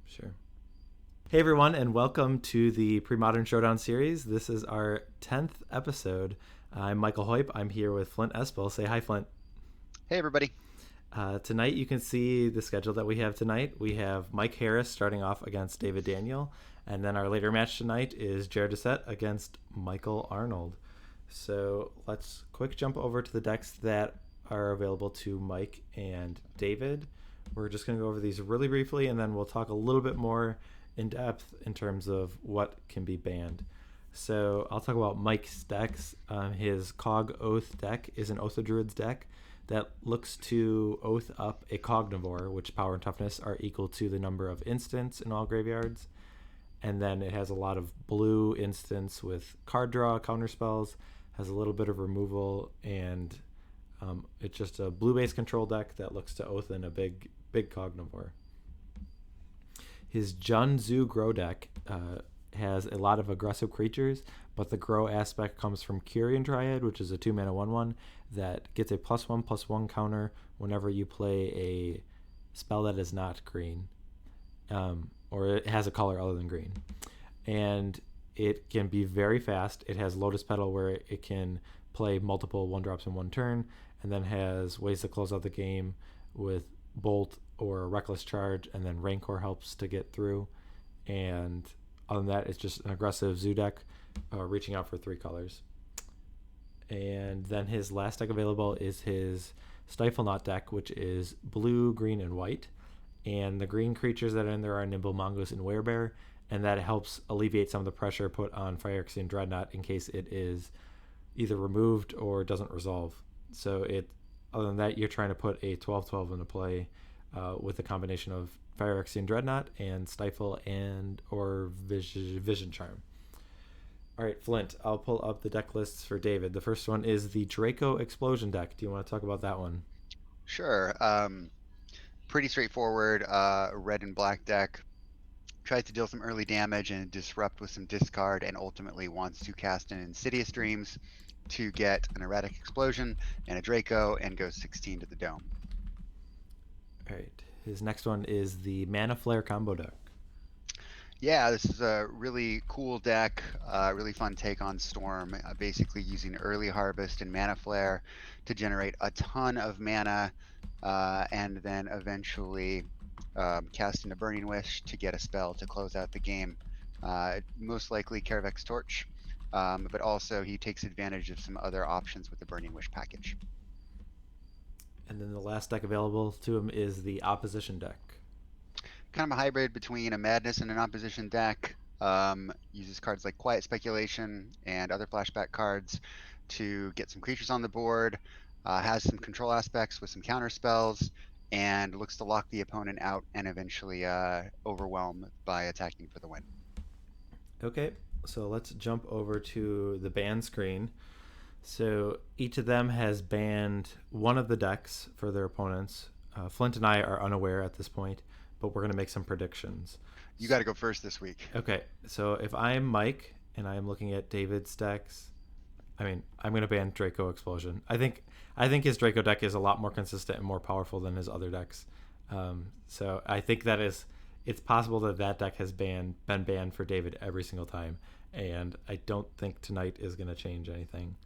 Sure. Hey everyone, and welcome to the Premodern Showdown series. This is our 10th episode. I'm Michael Hoyp. I'm here with Flint Espel. Say hi, Flint. Hey everybody. Tonight you can see the schedule that we have tonight. We have Mike Harris starting off against David Daniel, and then our later match tonight is Jared Doucette against Michael Arnold. So let's quick jump over to the decks that are available to Mike and David. We're just going to go over these really briefly, and then we'll talk a little bit more in depth in terms of what can be banned. So I'll talk about Mike's decks. His Cog Oath deck is an Oath of Druids deck that looks to Oath up a Cognivore, which power and toughness are equal to the number of instants in all graveyards. And then it has a lot of blue instants with card draw, counter spells, has a little bit of removal, and it's just a blue-based control deck that looks to Oath in a big Cognivore. His Junzu Grow deck has a lot of aggressive creatures, but the Grow aspect comes from Curian Dryad, which is a 2-mana 1/1 that gets a +1/+1 counter whenever you play a spell that is not green, or it has a color other than green. And it can be very fast. It has Lotus Petal where it can play multiple 1-drops in one turn, and then has ways to close out the game with Bolt or Reckless Charge, and then Rancor helps to get through. And other than that, it's just an aggressive zoo deck reaching out for 3 colors. And then his last deck available is his Stifle Knot deck, which is blue, green, and white. And the green creatures that are in there are Nimble Mongoose and Werebear, and that helps alleviate some of the pressure put on Phyrexian Dreadnought in case it is either removed or doesn't resolve. So other than that, you're trying to put a 12/12 into play with a combination of Phyrexian Dreadnought and Stifle and or Vision Charm. All right, Flint, I'll pull up the deck lists for David. The first one is the Draco Explosion deck. Do you want to talk about that one? Sure. Pretty straightforward. Red and black deck. Tries to deal some early damage and disrupt with some discard, and ultimately wants to cast an Insidious Dreams to get an Erratic Explosion and a Draco and go 16 to the Dome. All right. His next one is the Mana Flare combo deck. Yeah, this is a really cool deck, really fun take on Storm, basically using Early Harvest and Mana Flare to generate a ton of mana, and then eventually casting a Burning Wish to get a spell to close out the game. Most likely Karavek's Torch, but also he takes advantage of some other options with the Burning Wish package. And then the last deck available to him is the Opposition deck. Kind of a hybrid between a Madness and an Opposition deck. Uses cards like Quiet Speculation and other flashback cards to get some creatures on the board. Has some control aspects with some counter spells, and looks to lock the opponent out and eventually overwhelm by attacking for the win. Okay, so let's jump over to the ban screen. So each of them has banned one of the decks for their opponents. Flint and I are unaware at this point, but we're going to make some predictions. You got to go first this week. Okay, so if I'm Mike and I'm looking at David's decks, I'm going to ban Draco Explosion. I think his Draco deck is a lot more consistent and more powerful than his other decks. So I think that is it's possible that that deck has been banned for David every single time, and I don't think tonight is going to change anything.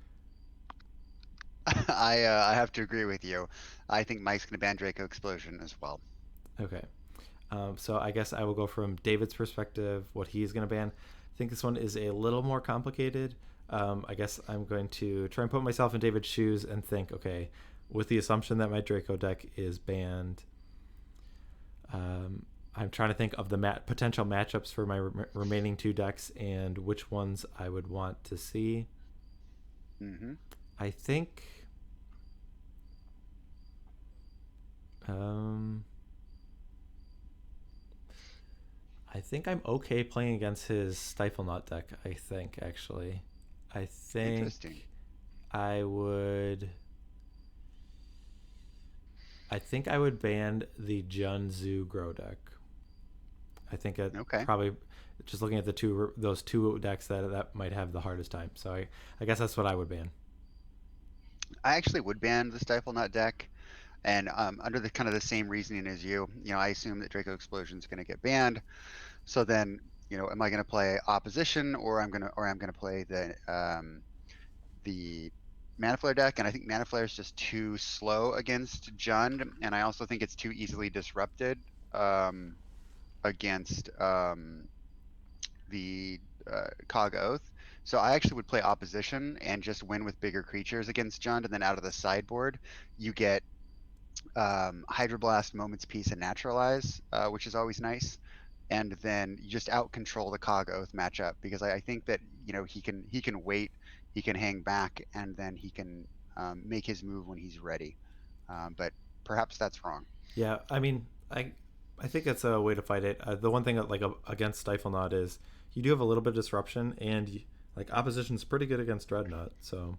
I have to agree with you. I think Mike's gonna ban Draco Explosion as well. Okay. So I guess I will go from David's perspective, what he's going to ban. I think this one is a little more complicated. I guess I'm going to try and put myself in David's shoes and think, okay, with the assumption that my Draco deck is banned, I'm trying to think of the potential matchups for my remaining two decks and which ones I would want to see. Mm-hmm. I think. Um, I think I'm okay playing against his Stifle Knot deck. I think actually, I think Interesting. I would. I think I would ban the Junzu Grow deck. I think it Okay. probably just looking at those two decks that might have the hardest time. So I guess that's what I would ban. I actually would ban the Stifle Nut deck, and under the kind of the same reasoning as you. I assume that Draco Explosion is going to get banned. So then, am I going to play opposition, or I'm gonna play the Mana Flare deck? And I think Mana Flare is just too slow against Jund, and I also think it's too easily disrupted against the Cog Oath. So I actually would play opposition and just win with bigger creatures against Jund, and then out of the sideboard, you get Hydroblast, Moment's Peace, and Naturalize, which is always nice. And then you just out control the Cog Oath matchup, because I think that he can wait, he can hang back, and then he can make his move when he's ready. But perhaps that's wrong. Yeah, I mean, I think that's a way to fight it. The one thing that, like against Stifle Knot is you do have a little bit of disruption, and like opposition's pretty good against Dreadnought. So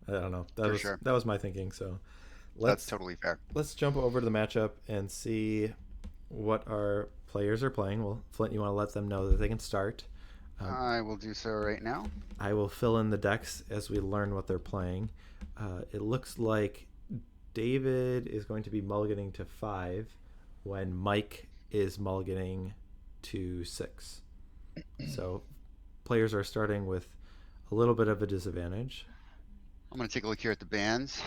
I don't know. For sure. That was my thinking. So That's let's totally fair. let's jump over to the matchup and see what our players are playing. Well, Flint, you want to let them know that they can start. I will do so right now. I will fill in the decks as we learn what they're playing. It looks like David is going to be mulliganing to 5 when Mike is mulliganing to 6. So players are starting with a little bit of a disadvantage. I'm going to take a look here at the bands.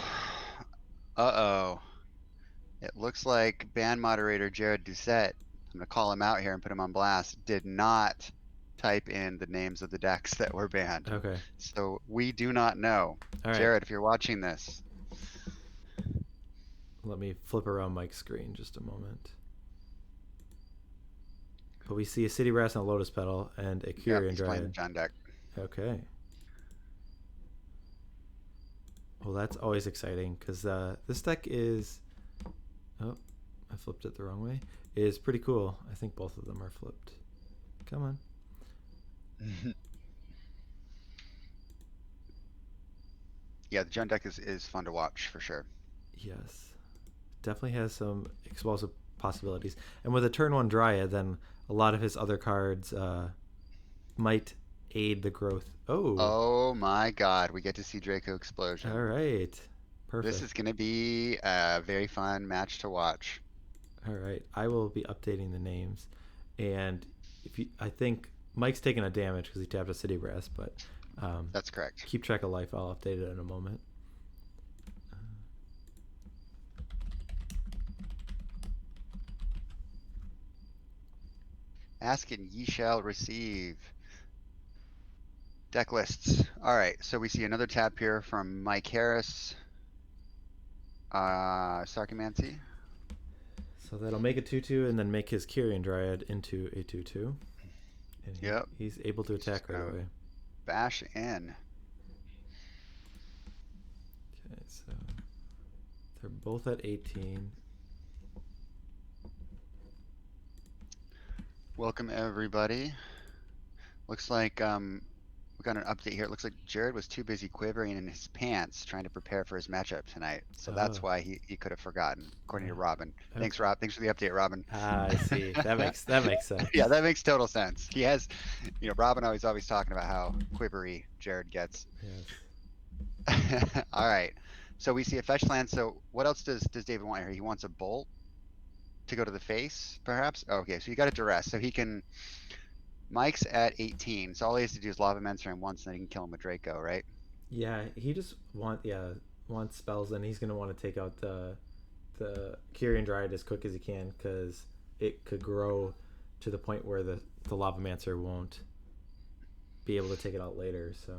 Uh-oh. It looks like band moderator Jared Doucette, I'm going to call him out here and put him on blast, did not type in the names of the decks that were banned. Okay. So we do not know. All right. Jared, if you're watching this. Let me flip around Mike's screen just a moment. But we see a City Brass and a Lotus Petal and a Curian He's playing the Dryad. John deck. Okay. Well, that's always exciting because this deck is... Oh, I flipped it the wrong way. Is pretty cool. I think both of them are flipped. Come on. Yeah, the John deck is fun to watch for sure. Yes. Definitely has some explosive possibilities. And with a turn 1 Dryad, then a lot of his other cards might aid the growth. Oh. Oh my god, we get to see Draco Explosion. All right. Perfect. This is going to be a very fun match to watch. All right. I will be updating the names. And I think Mike's taking a damage because he tapped a City Brass, but that's correct. Keep track of life. I'll update it in a moment. Ask and ye shall receive. Deck lists. All right, so we see another tap here from Mike Harris. Sarcomancy. So that'll make a 2/2 and then make his Kyrian Dryad into a 2/2. And Yep. He's able to attack right away. Bash in. Okay, so they're both at 18. Welcome everybody. Looks like we got an update here. It looks like Jared was too busy quivering in his pants trying to prepare for his matchup tonight. So that's why he could have forgotten, according to Robin. Okay. Thanks, Rob. Thanks for the update, Robin. I see. That makes sense. Yeah, that makes total sense. He has, Robin always talking about how quivery Jared gets. Yes. All right. So we see a fetch land. So what else does David want here? He wants a bolt to go to the face, perhaps? Oh, okay, so you got a duress, so he can. Mike's at 18, so all he has to do is Lava Mentor him once, and then he can kill him with Draco, right? Yeah, he just wants spells, and he's gonna want to take out the Kyrian Dryad as quick as he can because it could grow to the point where the Lavamancer won't be able to take it out later. So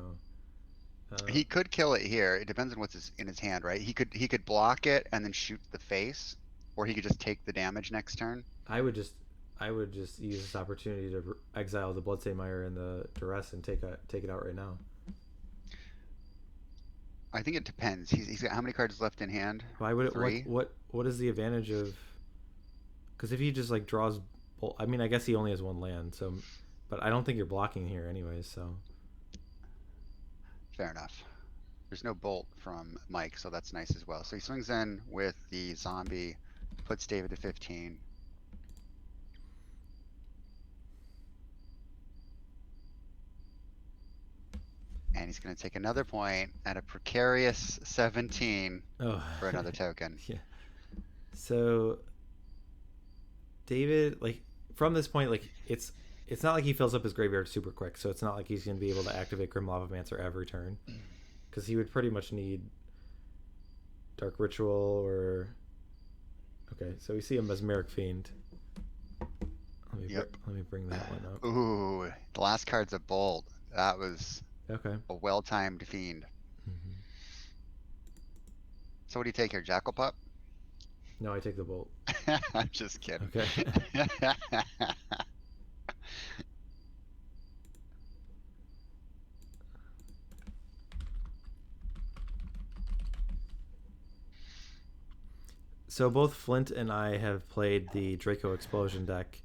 He could kill it here. It depends on what's in his hand, right? He could block it and then shoot the face, or he could just take the damage next turn. I would just use this opportunity to exile the Bloodstained Mire and the Duress and take it out right now. I think it depends. He's got how many cards left in hand? Why would it? 3. What is the advantage of? Because if he just like draws, I mean, I guess he only has one land, so, but I don't think you're blocking here anyways. So Fair enough. There's no bolt from Mike, so that's nice as well. So he swings in with the zombie, puts David to 15. And he's going to take another point at a precarious 17 for another token. Yeah. So David, like from this point, like it's not like he fills up his graveyard super quick, so it's not like he's going to be able to activate Grim Lavamancer every turn, because he would pretty much need Dark Ritual or. Okay, so we see a Mesmeric Fiend. Let me bring that one up. Ooh, the last card's a bolt. That was okay. A well-timed fiend. Mm-hmm. So what do you take here, Jackal Pup? No, I take the bolt. I'm just kidding. Okay. So both Flint and I have played the Draco Explosion deck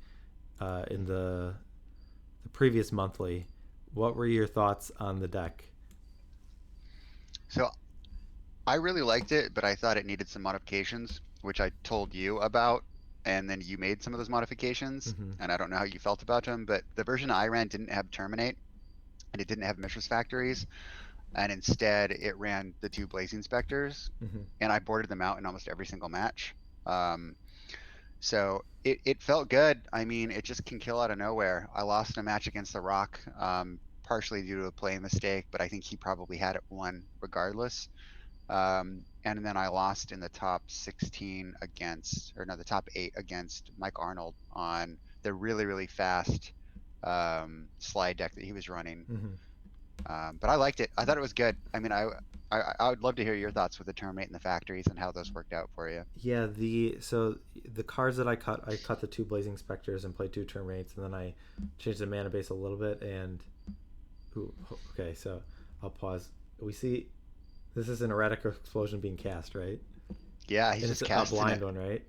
in the previous monthly. What were your thoughts on the deck? So I really liked it, but I thought it needed some modifications, which I told you about, and then you made some of those modifications, and I don't know how you felt about them, but the version I ran didn't have Terminate, and it didn't have Mishra's Factories, and instead it ran the 2 Blazing Specters, and I boarded them out in almost every single match. So it felt good. I mean, it just can kill out of nowhere. I lost in a match against the Rock, partially due to a play mistake, but I think he probably had it won regardless. And then I lost in the top 16 against, or no, the top 8 against Mike Arnold on the really, really fast slide deck that he was running. But I liked it. I thought it was good. I mean, I would love to hear your thoughts with the Terminate and the Factories and how those worked out for you. Yeah, the cards that I cut the 2 Blazing Specters and played 2 Terminates, and then I changed the mana base a little bit. And okay, so I'll pause. We see this is an Erratic Explosion being cast, right? Yeah, he's and just it's casting a blind it. one, right?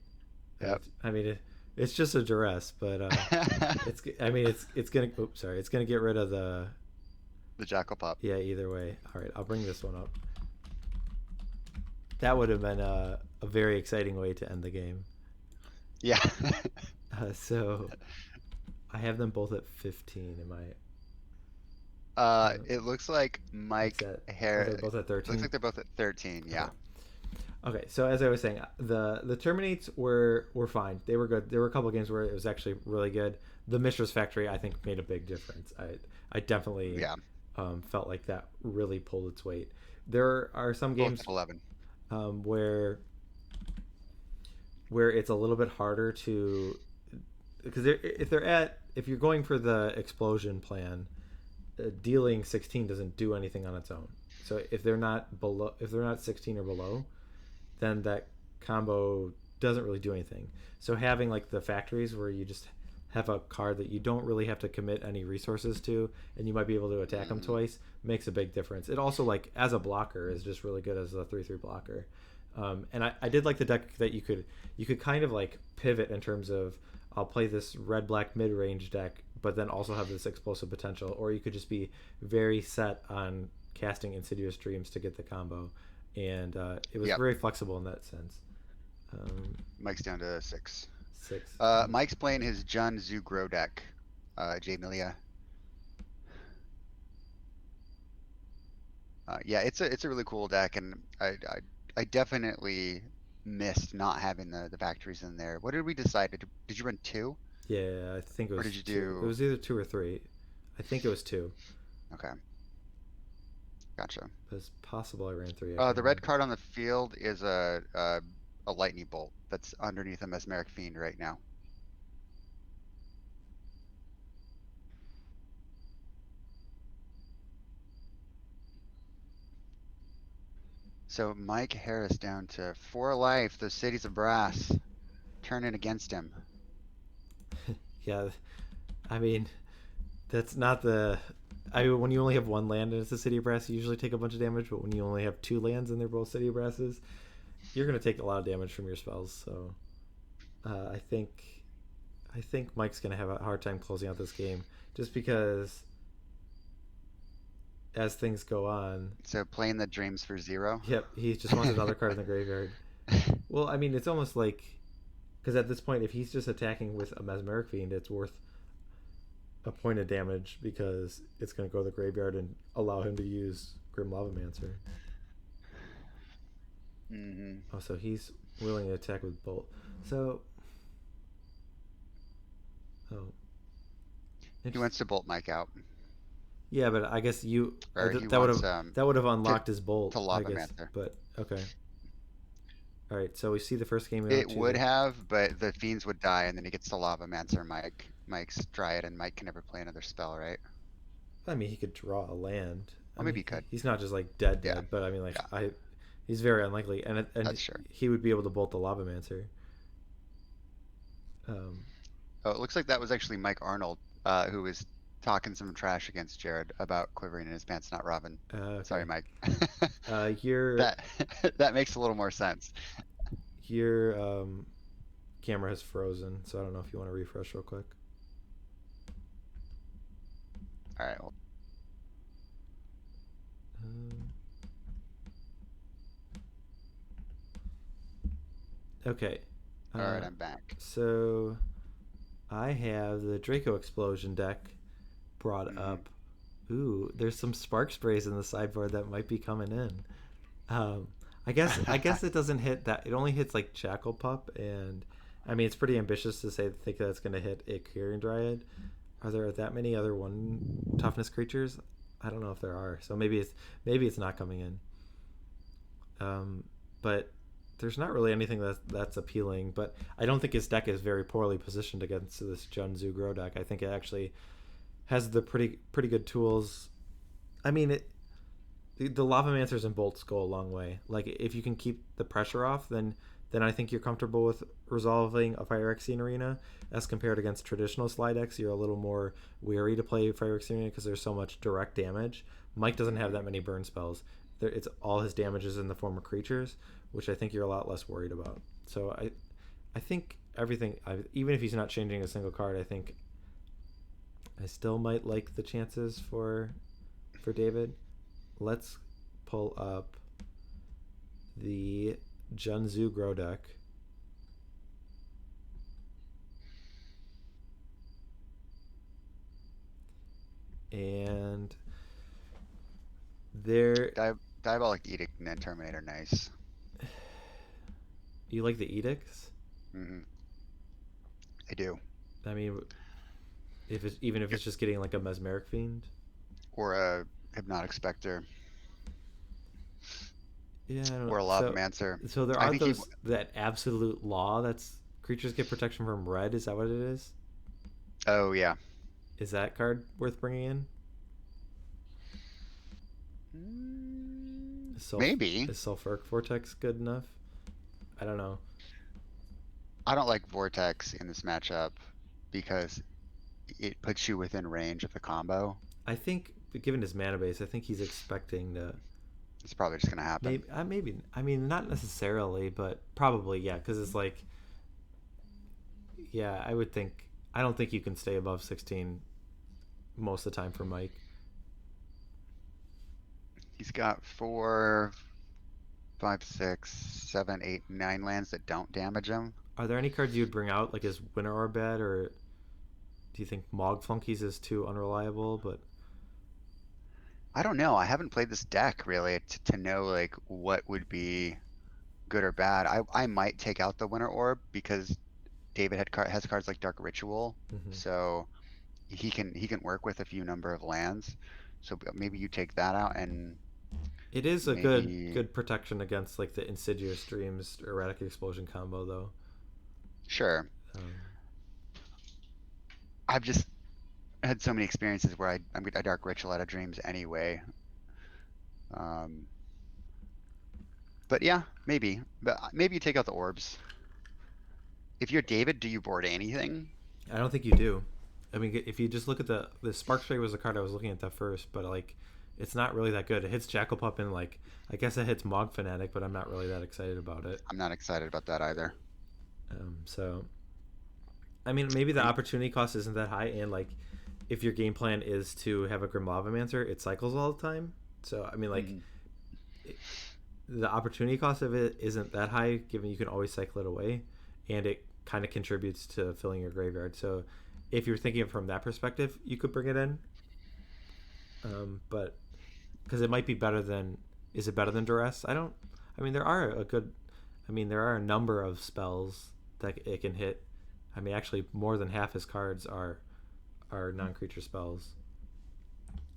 Yep. I mean, it's just a duress, but it's. I mean, it's gonna. Oops, sorry. It's gonna get rid of the Jackal Pup. Yeah. Either way. All right. I'll bring this one up. That would have been a very exciting way to end the game. Yeah. So I have them both at 15. Am I? It looks like Mike They're both at 13. Looks like they're both at 13. Yeah. Okay. So as I was saying, the Terminates were fine. They were good. There were a couple of games where it was actually really good. The Mishra's Factory, I think, made a big difference. I definitely felt like that really pulled its weight. There are some games 11. Where it's a little bit harder to, because if you're going for the explosion plan, dealing 16 doesn't do anything on its own. So if they're not 16 or below, then that combo doesn't really do anything. So having like the factories where you just have a card that you don't really have to commit any resources to, and you might be able to attack them twice, makes a big difference. It also, like, as a blocker, is just really good as a 3/3 blocker. And I did like the deck that you could kind of like pivot in terms of, I'll play this red-black mid-range deck, but then also have this explosive potential, or you could just be very set on casting Insidious Dreams to get the combo, and it was very flexible in that sense. Mike's down to 6. 6. Mike's playing his Jun Zugro deck. Jay Milia. Yeah, it's a really cool deck, and I definitely missed not having the factories in there. What did we decide? Did you run two, Yeah, I think it or did was you two. It do? was either two or three. I think it was two. Okay, gotcha. But it's possible I ran three. I can't The red remember. card on the field is a lightning bolt that's underneath a mesmeric fiend right now. So Mike Harris down to 4 life. Those cities of brass turning against him. Yeah, I mean, that's not the. I mean, when you only have one land and it's a city of brass, you usually take a bunch of damage. But when you only have two lands and they're both city of brasses, you're gonna take a lot of damage from your spells. So uh, I think I think Mike's gonna have a hard time closing out this game, just because as things go on, So playing the dreams for 0. yep, he just wants another card in the graveyard. Well, I mean, it's almost like because at this point, if he's just attacking with a mesmeric fiend, it's worth a point of damage because it's going to go to the graveyard and allow him to use Grim Lavamancer. hmm Oh, so he's willing to attack with Bolt. So, oh, He wants to bolt Mike out, yeah, but I guess or he that would wants have that would have to unlocked his Bolt, I lava guess. mancer. But okay, all right. So we see the first game we It went would to. have, but the fiends would die, and then he gets to lava mancer Mike's Dryad, and Mike can never play another spell, right? I mean, he could draw a land. I Well, mean, maybe he could. he's not just like dead Yeah, dead, but I mean, like yeah, he's very unlikely, and that's sure. he would be able to bolt the Lavamancer. Um, Oh, it looks like that was actually Mike Arnold, who was talking some trash against Jared about quivering in his pants, not Robin. Sorry, okay. Mike. Your That that makes a little more sense. your camera has frozen, so I don't know if you want to refresh real quick. All right, well, Um, okay. all right, Uh, I'm back. so I have the Draco Explosion deck brought hmm up. Ooh, there's some spark sprays in the sideboard that might be coming in. Um, I guess it doesn't hit that. It only hits like Jackal Pup, and I mean it's pretty ambitious to say think that it's going to hit a Clearing Dryad. Are there that many other one toughness creatures? I don't know if there are. So maybe it's not coming in. But there's not really anything that's appealing. But I don't think his deck is very poorly positioned against this Junzu Grow deck. I think it actually has the pretty good tools. I mean, the Lavamancers and Bolts go a long way. Like if you can keep the pressure off, then I think you're comfortable with resolving a Fire Exene Arena. As compared against traditional slide decks, you're a little more wary to play Fire Exene Arena because there's so much direct damage. Mike doesn't have hmm that many burn spells. It's all his damage is in the form of creatures, which I think you're a lot less worried about. So I think everything. Even if he's not changing a single card, I think I still might like the chances for David. Let's pull up the Junzu Grow deck. And there, Diabolic Edict and then Terminator, nice. you like the edicts? hmm I do. I mean, if it's even if it's just getting like a mesmeric fiend. Or a Hypnotic Spectre, Yeah, I don't know. or a So Lavamancer. so there I are think he. those that absolute law that's creatures get protection from red. Is that what it is? Oh yeah. Is that card worth bringing in? Maybe. Is sulfuric vortex good enough? I don't know. I don't like Vortex in this matchup because it puts you within range of the combo. I think given his mana base, I think he's expecting to It's probably just gonna happen. maybe I mean not necessarily, but probably yeah, because it's like yeah, I would think I don't think you can stay above 16 most of the time for Mike. He's got 4, 5, 6, 7, 8, 9 lands that don't damage him. Are there any cards you would bring out like his Winter Orbed, or do you think Mog Flunkies is too unreliable? But I don't know. I haven't played this deck really to know like what would be good or bad. I might take out the Winter Orb because David has cards like Dark Ritual, Hmm. so he can work with a few number of lands. So maybe you take that out and It is a maybe good protection against like the Insidious Dreams Erratic Explosion combo though. sure. Um, I've just had so many experiences where I Dark Ritual out of dreams anyway. Um, but yeah, maybe. But maybe you take out the orbs. If you're David, do you board anything? I don't think you do. I mean, if you just look at the Spark Stray was the card I was looking at that first, but like, it's not really that good. It hits Jackal Pup and like, I guess it hits Mog Fanatic, but I'm not really that excited about it. I'm not excited about that either. So, I mean, maybe the Are you, opportunity cost isn't that high, and like, if your game plan is to have a Grim Lavamancer, it cycles all the time. So, I mean, like, mhm. it, the opportunity cost of it isn't that high, given you can always cycle it away, and it kind of contributes to filling your graveyard. So, if you're thinking from that perspective, you could bring it in. But because it might be better than, is it better than Duress? I don't. I mean, there are a good. I mean, there are a number of spells that it can hit. I mean, actually, more than half his cards are non-creature spells.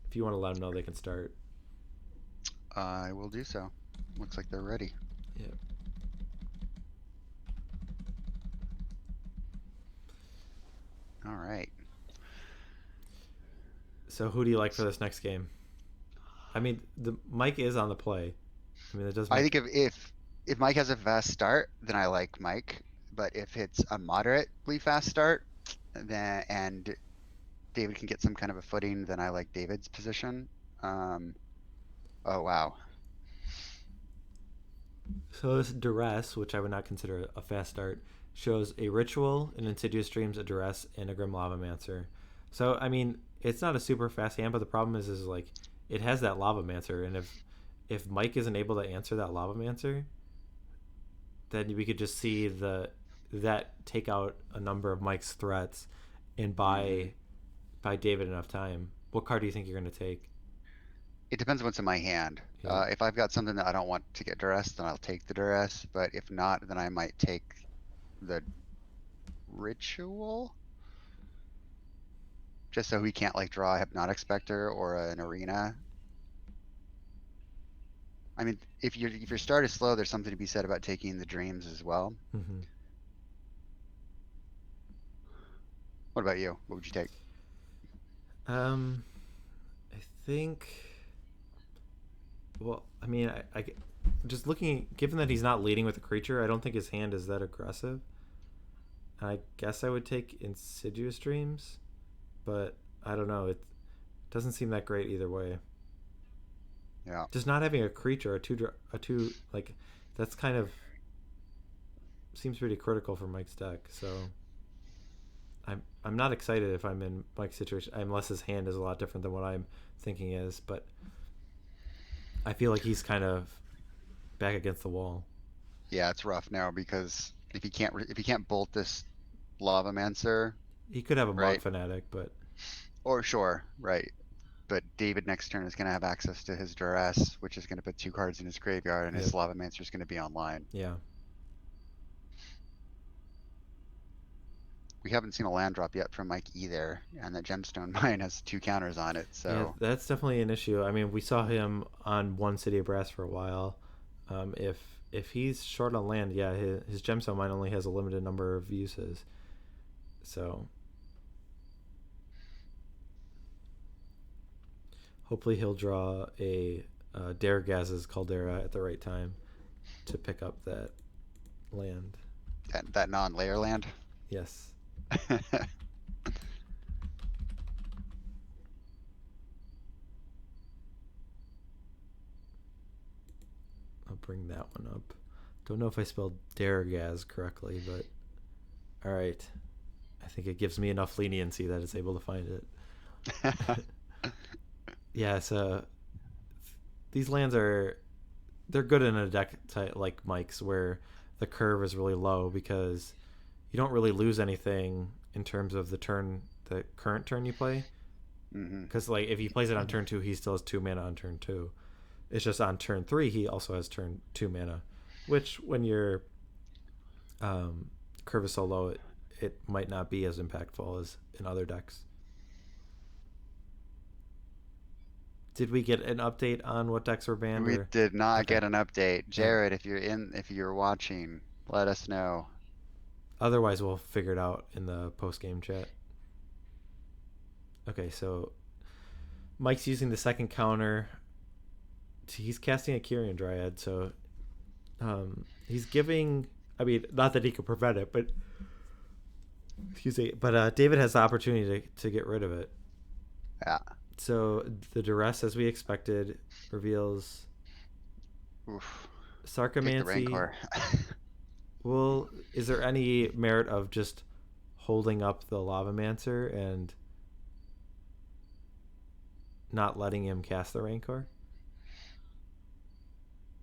If you want to let them know, they can start. I will do so. Looks like they're ready. Yeah. All right. So who do you like for this next game? I mean, the Mike is on the play. I mean, it does I make. think if Mike has a fast start, then I like Mike. But if it's a moderately fast start, then and David can get some kind of a footing, then I like David's position. Um, oh wow. So this Duress, which I would not consider a fast start, shows a ritual, an Insidious Dreams, a Duress, and a Grim Lavamancer. So I mean, it's not a super fast hand, but the problem is like it has that Lavamancer, and if Mike isn't able to answer that Lavamancer, then we could just see that take out a number of Mike's threats and Hmm. buy David enough time. What card do you think you're going to take? It depends what's in my hand. Yeah. If I've got something that I don't want to get duress, then I'll take the duress. But if not, then I might take the ritual, just so he can't like draw a hypnotic specter or an arena. I mean, if your start is slow, there's something to be said about taking the dreams as well. Hmm. What about you? What would you take? Um, I think. Well, I mean, I just looking, given that he's not leading with a creature, I don't think his hand is that aggressive. I guess I would take Insidious Dreams, but I don't know. It doesn't seem that great either way. Yeah. Just not having a creature, a two, like that's kind of seems pretty critical for Mike's deck. So I'm not excited if I'm in Mike's situation, unless his hand is a lot different than what I'm thinking is. But I feel like he's kind of back against the wall. Yeah, it's rough now because if he can't bolt this Lavamancer, He could have a Mog right? Fanatic, but Or sure, right. But David next turn is going to have access to his duress, which is going to put two cards in his graveyard, and his yep, Lavamancer is going to be online. yeah, We haven't seen a land drop yet from Mike either, and the Gemstone Mine has two counters on it, yeah. so That's definitely an issue. I mean, we saw him on one City of Brass for a while. If he's short on land, yeah, his gemstone mine only has a limited number of uses. So hopefully he'll draw a Daragaz's Caldera at the right time to pick up that land. that non-layer land. Yes, I'll bring that one up. Don't know if I spelled Daragaz correctly, but all right. I think it gives me enough leniency that it's able to find it. Yeah, so these lands are they're good in a deck type like Mike's where the curve is really low because you don't really lose anything in terms of the current turn you play. Hmm. Because like if he plays it on turn 2, he still has 2 mana on turn 2. It's just on turn 3 he also has turn 2 mana. which when your curve is so low, it might not be as impactful as in other decks. Did we get an update on what decks were banned? We Or did not okay, get an update. yeah. Jared, if you're watching, let us know. Otherwise, we'll figure it out in the post game chat. Okay, so Mike's using the second counter. He's casting a Kyrian Dryad, so he's giving. I mean, not that he could prevent it, but excuse me. But David has the opportunity to get rid of it. Yeah. So the duress, as we expected, reveals Oof. Take the Sarcomancy. Rancor. Well, is there any merit of just holding up the Lavamancer and not letting him cast the Rancor?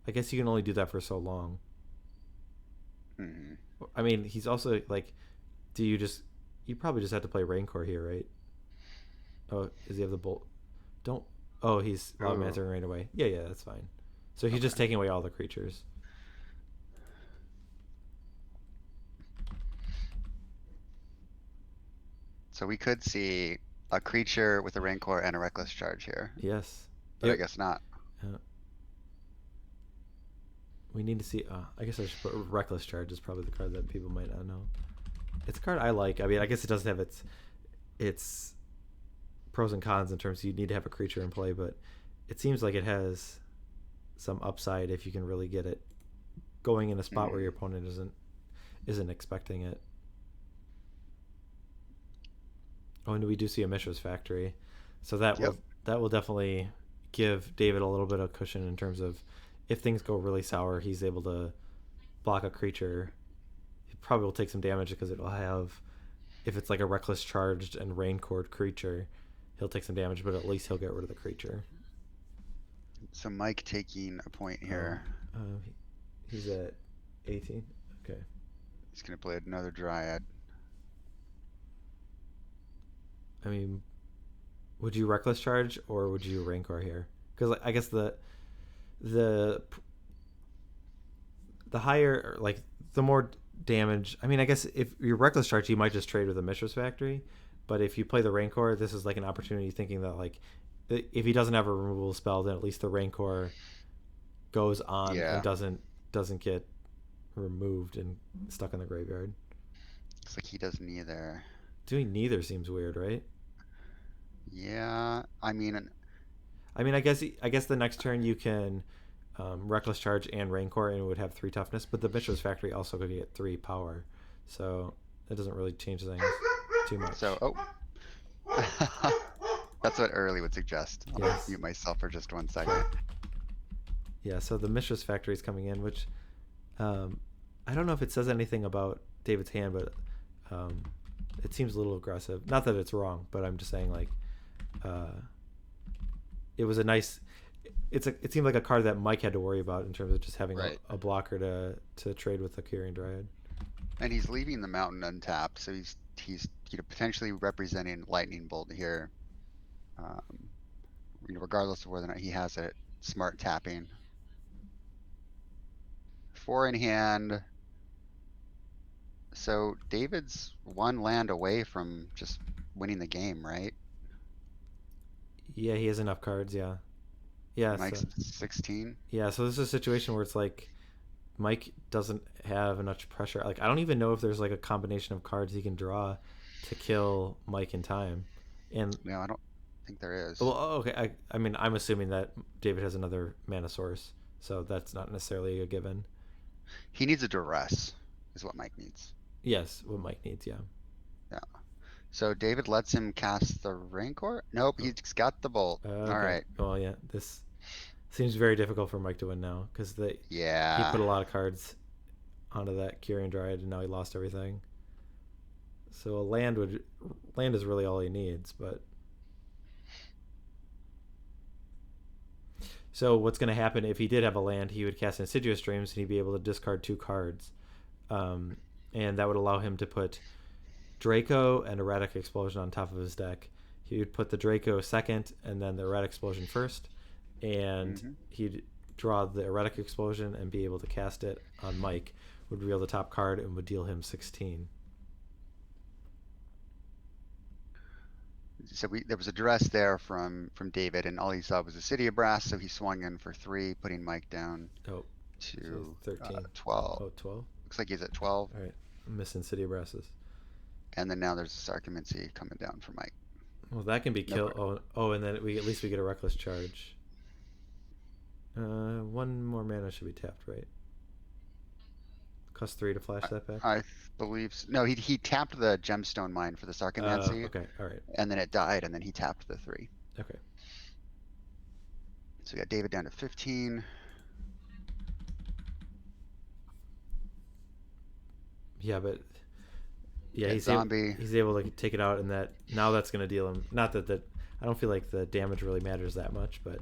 I guess you can only do that for so long. Hmm. I mean, he's also like, do you just? You probably just have to play Rancor here, right? Oh, does he have the bolt? Don't. Oh, he's Ooh. Lavamancer right away. Yeah, yeah, that's fine. So he's Okay. just taking away all the creatures. So we could see a creature with a Rancor and a Reckless Charge here, Yes. but I Yep. guess not. Uh, we need to see. I guess I should put Reckless Charge is probably the card that people might not know. It's a card I like. I mean, I guess it doesn't have its pros and cons in terms of you need to have a creature in play, but it seems like it has some upside if you can really get it going in a spot where Hmm. your opponent isn't expecting it. Oh, and we do see a Mishra's Factory, so Yep. that will definitely give David a little bit of cushion in terms of if things go really sour, he's able to block a creature. He probably will take some damage because it'll have, if it's like a reckless charged and rain cord creature, he'll take some damage, but at least he'll get rid of the creature. So Mike taking a point Oh, here. he's at 18. Okay. He's gonna play another Dryad. I mean, would you reckless charge or would you rancor here? Because I guess the the higher, like, the more damage. I mean, I guess if you're reckless charge, you might just trade with a Mishra's Factory. But if you play the Rancor, this is like an opportunity, thinking that like if he doesn't have a removal spell, then at least the Rancor goes on and Yeah. doesn't get removed and stuck in the graveyard. Looks like he does neither. Doing neither seems weird, right? Yeah. I mean, I mean, I guess the next turn you can reckless charge and Rancor and it would have 3 toughness, but the Mishra's Factory also could get 3 power, so it doesn't really change things too so, much. oh. That's what Early would suggest. I'll Yes. mute myself for just 1 second. Yeah, so the Mishra's Factory is coming in, which I don't know if it says anything about David's hand, but um, it seems a little aggressive. Not that it's wrong, but I'm just saying, like, uh, it was a nice. It seemed like a card that Mike had to worry about in terms of just having Right. a blocker to trade with the Kyrian Dryad. And he's leaving the mountain untapped, so he's potentially representing Lightning Bolt here. Regardless of whether or not he has it. Smart tapping. 4 in hand. So David's 1 land away from just winning the game, right? Yeah, he has enough cards. Yeah, yeah. Mike's So 16. yeah, so this is a situation where it's like Mike doesn't have enough pressure. Like, I don't even know if there's like a combination of cards he can draw to kill Mike in time. And No, I don't think there is. well, okay, I mean, I'm assuming that David has another mana source, so that's not necessarily a given. He needs a duress, is what Mike needs. Yes, what Mike needs, yeah. Yeah. So David lets him cast the Rancor? Nope, Oh, he's got the bolt. All okay. right. Well, yeah, this seems very difficult for Mike to win now because he Yeah. put a lot of cards onto that Kyrian Dryad and now he lost everything. So land is really all he needs, but so what's going to happen if he did have a land? He would cast Insidious Dreams and he'd be able to discard 2 cards, um, and that would allow him to put Draco and Erratic Explosion on top of his deck. He would put the Draco second and then the Erratic Explosion first, and Hmm. he'd draw the Eretic Explosion and be able to cast it on Mike, would reveal the top card and would deal him 16. So there was a duress there from David, and all he saw was a City of Brass, so he swung in for 3, putting Mike down Oh, so to 13. 12. Oh, 12? Looks like he's at 12. All right. I'm missing City of Brasses. And then now there's a Sarcomancy coming down for Mike. Well, that can be killed. Oh, and then at least we get a Reckless Charge. One more mana should be tapped, right? Cost 3 to flash that back? I believe so. No, he tapped the Gemstone Mine for the Sarcomancy. Okay, all right. And then it died, and then he tapped the 3. Okay. So we got David down to 15. Yeah, but yeah, he's able to take it out, and that now that's going to deal him. Not that I don't feel like the damage really matters that much, but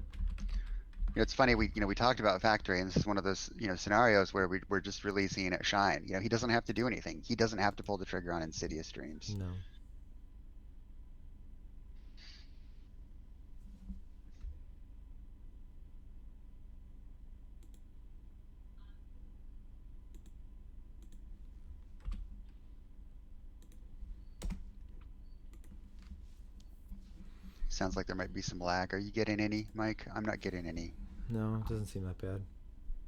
It's funny, we talked about Factory, and this is one of those scenarios where we're just releasing at Shine. He doesn't have to do anything. He doesn't have to pull the trigger on Insidious Dreams. no. Sounds like there might be some lag. Are you getting any, Mike? I'm not getting any. No, it doesn't seem that bad.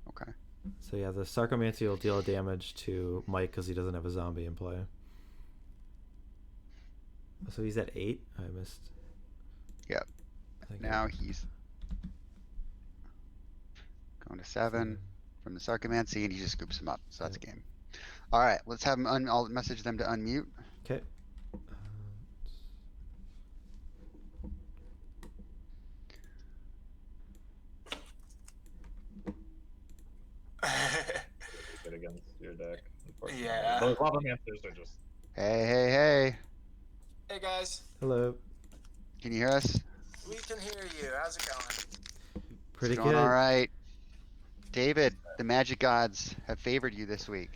Okay. So yeah, the Sarcomancy will deal damage to Mike because he doesn't have a zombie in play. So he's at 8? I missed. Yep. Now he's going to 7 from the Sarcomancy, and he just scoops him up. So that's a game. All right, let's have him. I'll message them to unmute. Okay. Good against your deck. Yeah. Those lava answers are just. Hey. Hey guys, Hello. Can you hear us? we can hear you. How's it going? Pretty It's going good. all right. David, the Magic Gods have favored you this week.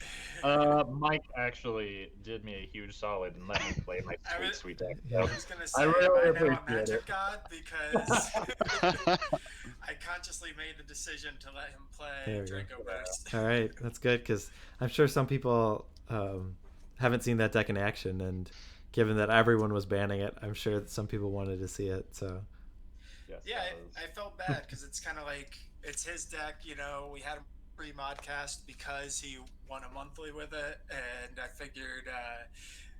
Mike actually did me a huge solid and let me play my sweet deck. I was gonna say, I really am I now a appreciate Magic it. God because I consciously made the decision to let him There play we go. Draco Burst. All right, that's good because I'm sure some people haven't seen that deck in action, and given that everyone was banning it, I'm sure that some people wanted to see it. So Yes, Yeah, that was- I felt bad because it's kind of like it's his deck. We had him pre-modcast because he won a monthly with it, and I figured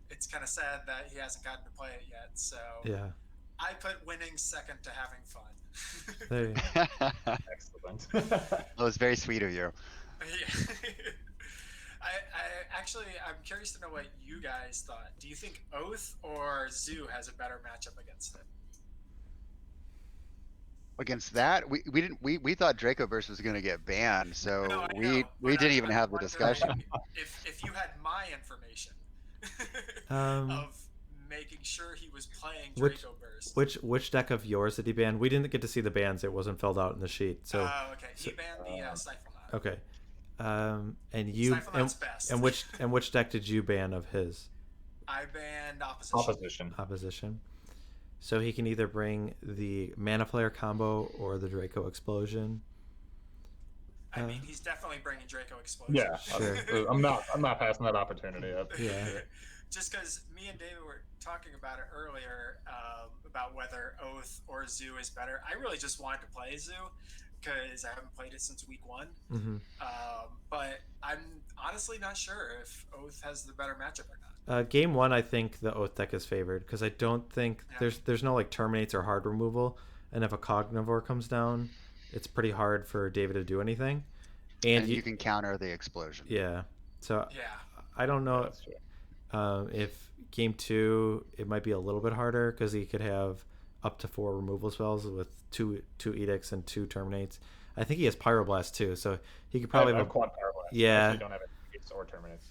it's kind of sad that he hasn't gotten to play it yet. So yeah, I put winning second to having fun. there you go. Excellent. That was very sweet of you. Yeah. I'm curious to know what you guys thought. Do you think Oath or Zoo has a better matchup against it? Against that, we thought Draco Burst was going to get banned, so No, I we know, but didn't even I'm have the wondering discussion. If you had my information of making sure he was playing Draco Burst. Which deck of yours did he ban? We didn't get to see the bans; it wasn't filled out in the sheet. So Okay, he banned the Stifle Knot. okay, and you Stifle Knot's best. and which deck did you ban of his? I banned Opposition. Opposition. So he can either bring the Mana Flare combo or the Draco Explosion. I mean, he's definitely bringing Draco Explosion. Yeah, Sure. I'm not passing that opportunity up. Yeah. Just because me and David were talking about it earlier, about whether Oath or Zoo is better. I really just wanted to play Zoo because I haven't played it since week 1. Mm-hmm. But I'm honestly not sure if Oath has the better matchup or not. Game 1, I think the Oath deck is favored because I don't think there's no like terminates or hard removal, and if a Cognivore comes down, it's pretty hard for David to do anything. And you can counter the explosion. Yeah. So Yeah. I don't know That's true. if Game 2 it might be a little bit harder because he could have up to 4 removal spells with two edicts and 2 terminates. I think he has Pyroblast too, so he could probably I have have quad power blast. Yeah. I actually don't have any gates or terminates.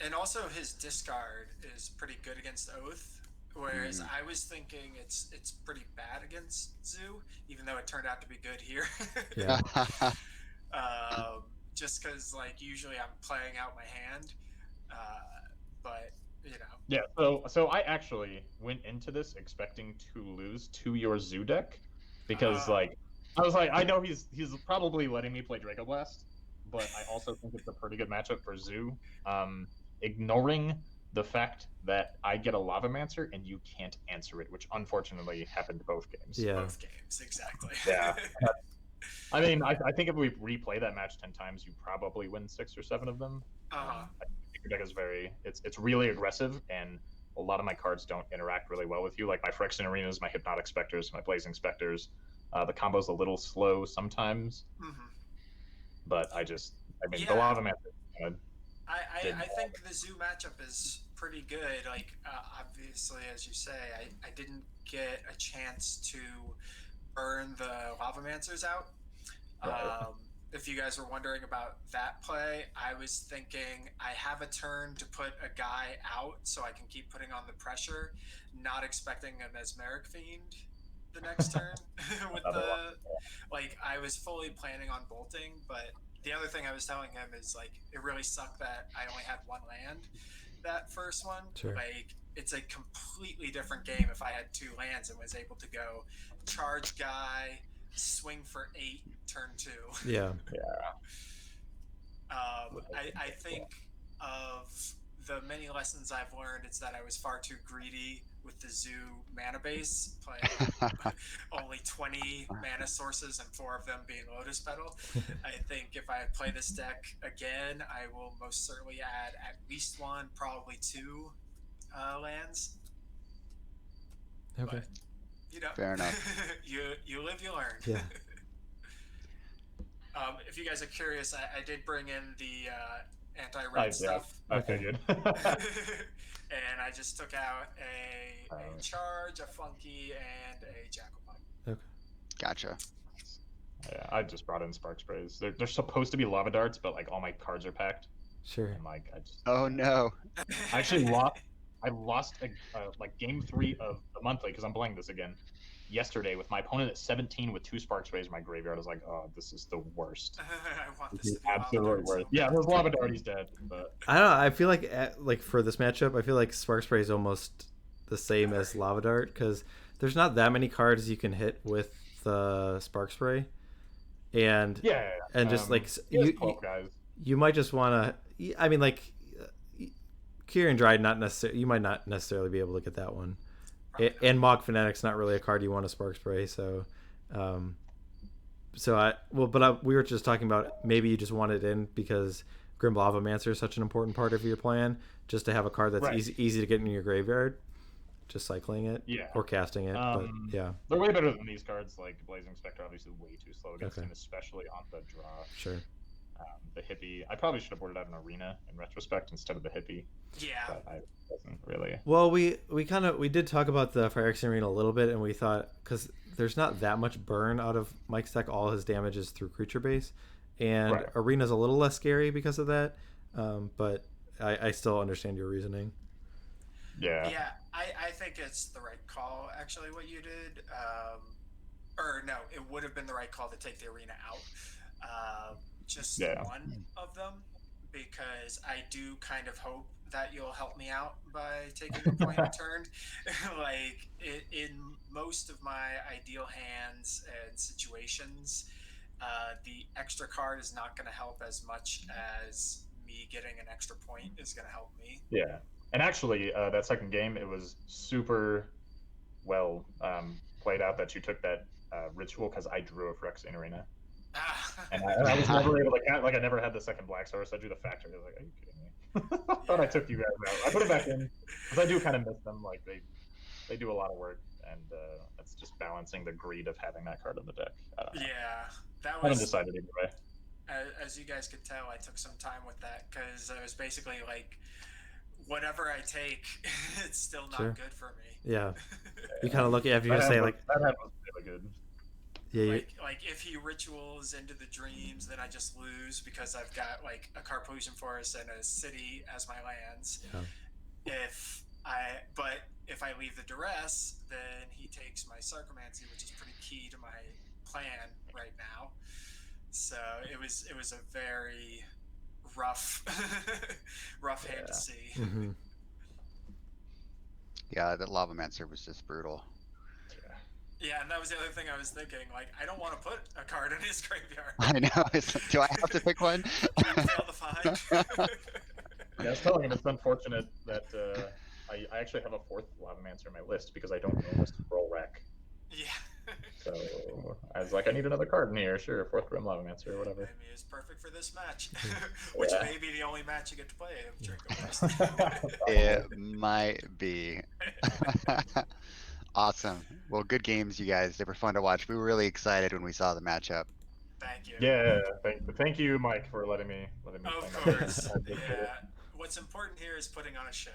And also his discard is pretty good against Oath, whereas I was thinking it's pretty bad against Zoo, even though it turned out to be good here. Yeah. Just because like usually I'm playing out my hand, but Yeah, so I actually went into this expecting to lose to your Zoo deck because I was like, I know he's probably letting me play Draco Blast, but I also think it's a pretty good matchup for Zoo. Ignoring the fact that I get a Lavamancer and you can't answer it, which unfortunately happened both games. Yeah. Both games, exactly. Yeah. I mean, I think if we replay that match 10 times, you probably win 6 or 7 of them. Uh-huh. I think your deck is it's really aggressive, and a lot of my cards don't interact really well with you. Like my Phyrexian Arenas, my Hypnotic Specters, my Blazing Specters. The combo's a little slow sometimes, but I mean, the Lava Mancer kind of I think the Zoo matchup is pretty good. Like, obviously, as you say, I didn't get a chance to burn the Lavamancers out. Right. If you guys were wondering about that play, I was thinking I have a turn to put a guy out so I can keep putting on the pressure, not expecting a Mesmeric Fiend the next turn with the like I was fully planning on bolting, but the other thing I was telling him is like it really sucked that I only had one land that first one. Sure. Like it's a completely different game if I had 2 lands and was able to go charge guy, swing for 8, turn 2. Yeah. I think of the many lessons I've learned, it's that I was far too greedy with the Zoo mana base, playing only 20 mana sources and 4 of them being Lotus Petal. I think if I play this deck again, I will most certainly add at least 1, probably 2 lands. Okay. But, you know, Fair enough. you live, you learn. Yeah. If you guys are curious, I did bring in the anti-red stuff. Okay, good. And I just took out a charge, a funky, and a Jackalbite. Okay. Gotcha. Yeah, I just brought in Spark Sprays. They're supposed to be Lava Darts, but like all my cards are packed. Sure. And like I just Oh no. I actually lost. I lost like game 3 of the monthly because I'm playing this again yesterday with my opponent at 17 with 2 Spark Sprays in my graveyard. I was like, oh, this is the worst. I want This this is to be absolutely Lava worst. Dart, Yeah, there's Lava Dart. He's dead. But I don't know. I feel like for this matchup, I feel like Spark Spray is almost the same as Lava Dart because there's not that many cards you can hit with the Spark Spray, and just like you might just want to. I mean, like Kieran Dryad, not necessarily. You might not necessarily be able to get that one. And Mog Fanatic's not really a card you want to Spark Spray, so we were just talking about maybe you just want it in because Grim Lavamancer is such an important part of your plan, just to have a card that's easy to get in your graveyard, just cycling it or casting it. But yeah, they're way better than these cards. Like Blazing Spectre, obviously way too slow against him, especially on the draw. Sure. The hippie, I probably should have boarded out an arena in retrospect instead of the hippie. Yeah. But I wasn't really. Well, we did talk about the Phyrexian Arena a little bit, and we thought because there's not that much burn out of Mike's deck, all his damage is through creature base, and Arena's a little less scary because of that. But I still understand your reasoning. Yeah. Yeah, I think it's the right call. Actually, what you did, or no, it would have been the right call to take the arena out. Just one of them, because I do kind of hope that you'll help me out by taking a point returned. Like in most of my ideal hands and situations, the extra card is not going to help as much as me getting an extra point is going to help me. Yeah, and actually, that second game, it was super well played out that you took that ritual because I drew a Phyrexian Arena. And I was never able to count. Like I never had the second Black Source. I drew the Factory. I was like, "Are you kidding me?" I thought I took you guys out. I put it back in because I do kind of miss them. Like they do a lot of work, and it's just balancing the greed of having that card in the deck. Yeah, that was. I haven't decided either way. As you guys could tell, I took some time with that because I was basically like, whatever I take, it's still not good for me. Yeah, you kind of look at you say like that was really good. Yeah, like if he rituals into the dreams, then I just lose because I've got like a Carplusian Forest and a city as my lands. Yeah. If I leave the duress, then he takes my Sarcomancy, which is pretty key to my plan right now. So it was a very rough hand to see. Yeah, that Lavamancer was just brutal. Yeah, and that was the other thing I was thinking. Like, I don't want to put a card in his graveyard. I know. Do I have to pick one? Can you fail to find? Yeah, I was telling him it's unfortunate that I actually have a 4th Lavamancer in my list because I don't own a scroll rack. Yeah. So I was like, I need another card in here. Sure, 4th Grim Lavamancer or whatever. I mean, it's perfect for this match, which Yeah. may be the only match you get to play of Draco. It might be. Awesome. Well, good games, you guys. They were fun to watch. We were really excited when we saw the matchup. Thank you. Yeah, thank you, Mike, for letting me. Of play my course. game. I appreciate it. Yeah. What's important here is putting on a show,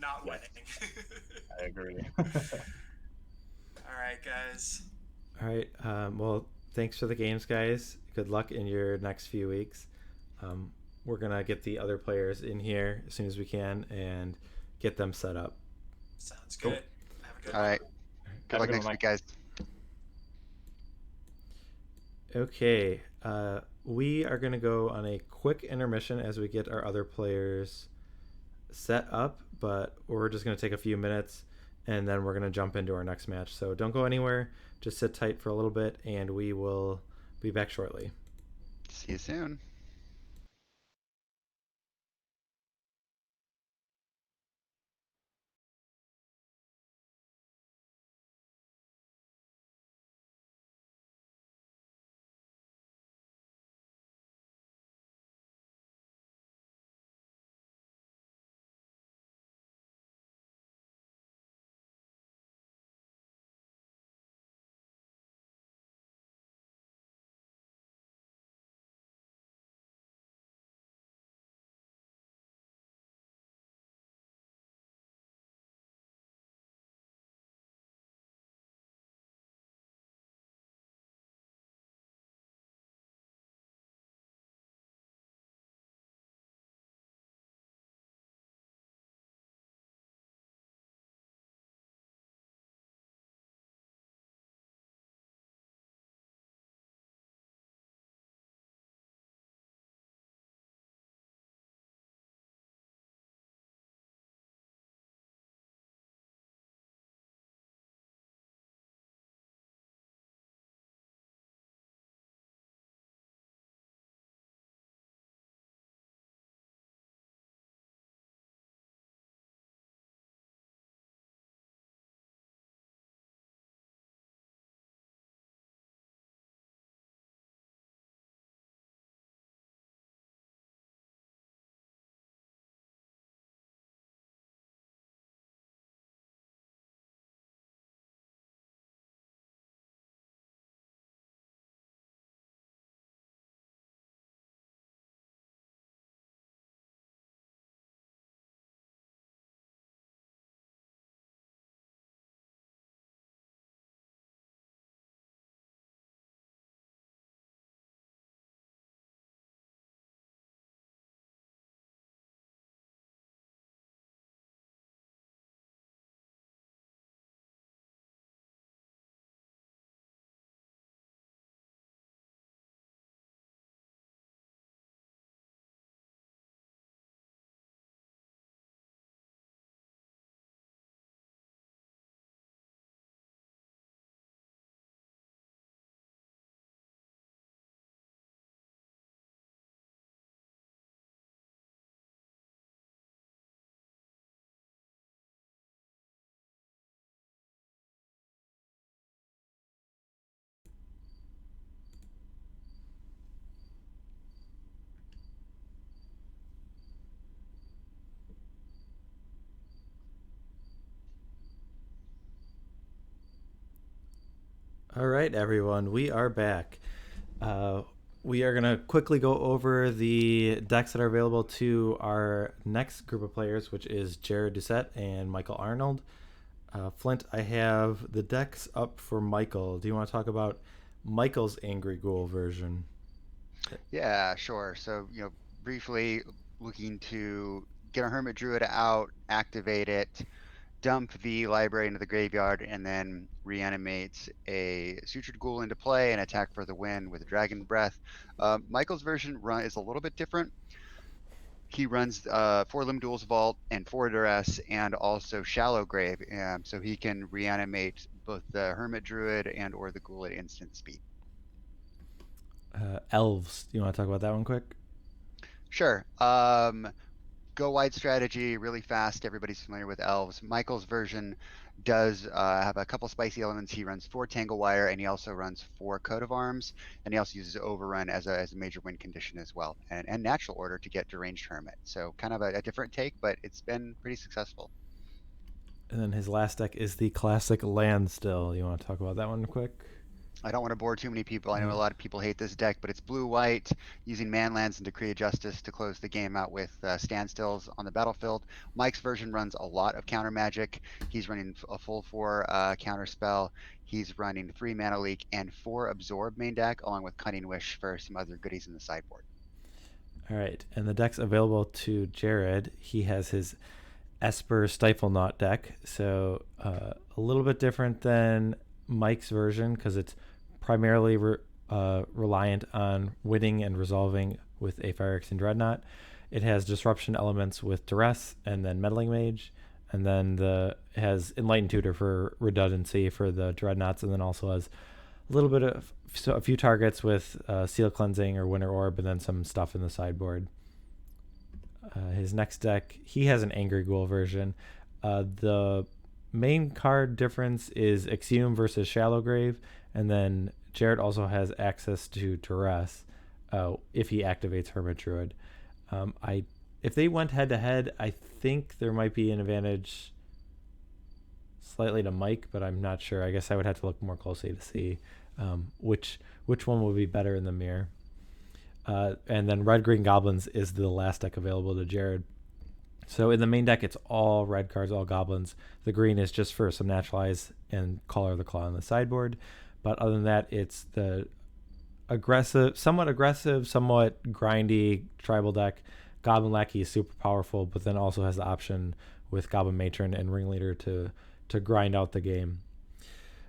not Yes. winning. I agree. All right, guys. All right. Well, thanks for the games, guys. Good luck in your next few weeks. We're going to get the other players in here as soon as we can and get them set up. Sounds Cool. good. Have a good All one. right. Good luck next week, guys. Okay. We are going to go on a quick intermission as we get our other players set up, but we're just going to take a few minutes and then we're going to jump into our next match. So don't go anywhere. Just sit tight for a little bit and we will be back shortly. See you soon. All right, everyone, we are back. We are going to quickly go over the decks that are available to our next group of players, which is Jared Doucette and Michael Arnold. Flint, I have the decks up for Michael. Do you want to talk about Michael's Angry Ghoul version? Yeah, sure. So, briefly looking to get a Hermit Druid out, activate it, dump the library into the graveyard, and then reanimate a Sutured Ghoul into play and attack for the win with Dragon Breath. Michael's version is a little bit different. He runs 4 Limdul's Vault and 4 Duress and also Shallow Grave, so he can reanimate both the Hermit Druid and or the Ghoul at instant speed. Elves. Do you want to talk about that one quick? Sure. Go wide strategy, really fast. Everybody's familiar with elves. Michael's version does have a couple spicy elements. He runs 4 Tangle Wire, and he also runs 4 Coat of Arms, and he also uses Overrun as a major win condition as well, and Natural Order to get Deranged Hermit. So kind of a different take, but it's been pretty successful. And then his last deck is the classic Landstill. You want to talk about that one quick? I don't want to bore too many people. I know a lot of people hate this deck, but it's blue-white, using Manlands and Decree of Justice to close the game out with standstills on the battlefield. Mike's version runs a lot of counter magic. He's running a full 4 counter spell. He's running 3 Mana Leak and 4 Absorb main deck, along with Cunning Wish for some other goodies in the sideboard. All right, and the deck's available to Jared. He has his Esper Stifle Knot deck, so a little bit different than Mike's version because it's primarily reliant on winning and resolving with a Phyrexian Dreadnought. It has disruption elements with Duress and then Meddling Mage, and then it has Enlightened Tutor for redundancy for the Dreadnoughts, and then also has a little bit of a few targets with Seal Cleansing or Winter Orb, and then some stuff in the sideboard. His next deck, he has an Angry Ghoul version. The main card difference is Exhume versus Shallow Grave, and then Jared also has access to Duress if he activates Hermit Druid. If they went head to head, I think there might be an advantage slightly to Mike, but I'm not sure. I guess I would have to look more closely to see which one would be better in the mirror. And then Red Green Goblins is the last deck available to Jared. So in the main deck, it's all red cards, all goblins. The green is just for some Naturalize and Caller of the Claw on the sideboard. But other than that, it's the somewhat aggressive, somewhat grindy tribal deck. Goblin Lackey is super powerful, but then also has the option with Goblin Matron and Ringleader to grind out the game.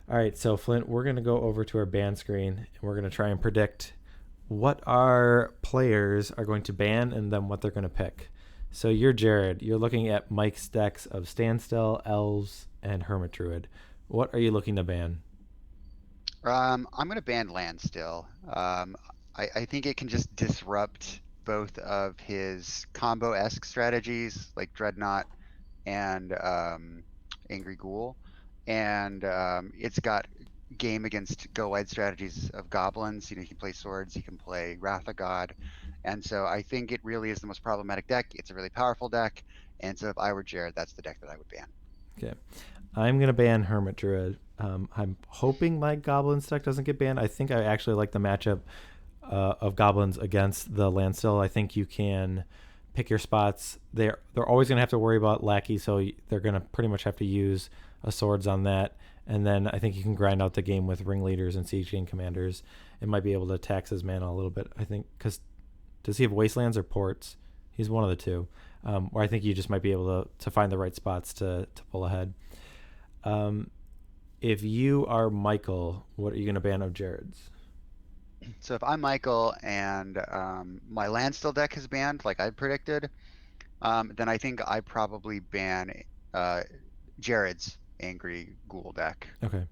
All right, so Flint, we're going to go over to our ban screen, and we're going to try and predict what our players are going to ban and then what they're going to pick. So you're Jared. You're looking at Mike's decks of Standstill, Elves, and Hermit Druid. What are you looking to ban? I'm going to ban Landstill. I think it can just disrupt both of his combo-esque strategies like Dreadnought and Angry Ghoul. And it's got game against go wide strategies of goblins. You can play swords, you can play Wrath of God. And so I think it really is the most problematic deck. It's a really powerful deck. And so if I were Jared, that's the deck that I would ban. Okay. I'm going to ban Hermit Druid. I'm hoping my Goblins deck doesn't get banned. I think I actually like the matchup of Goblins against the Landstill. I think you can pick your spots. They're always going to have to worry about Lackey, so they're going to pretty much have to use a Swords on that. And then I think you can grind out the game with Ringleaders and Siege Gang Commanders. It might be able to tax his mana a little bit, I think, because does he have Wastelands or Ports? He's one of the two. Where I think you just might be able to find the right spots to pull ahead. If you are Michael, what are you going to ban of Jared's? So if I'm Michael and my Landstill deck is banned, like I predicted, then I think I probably ban Jared's Angry Ghoul deck. Okay.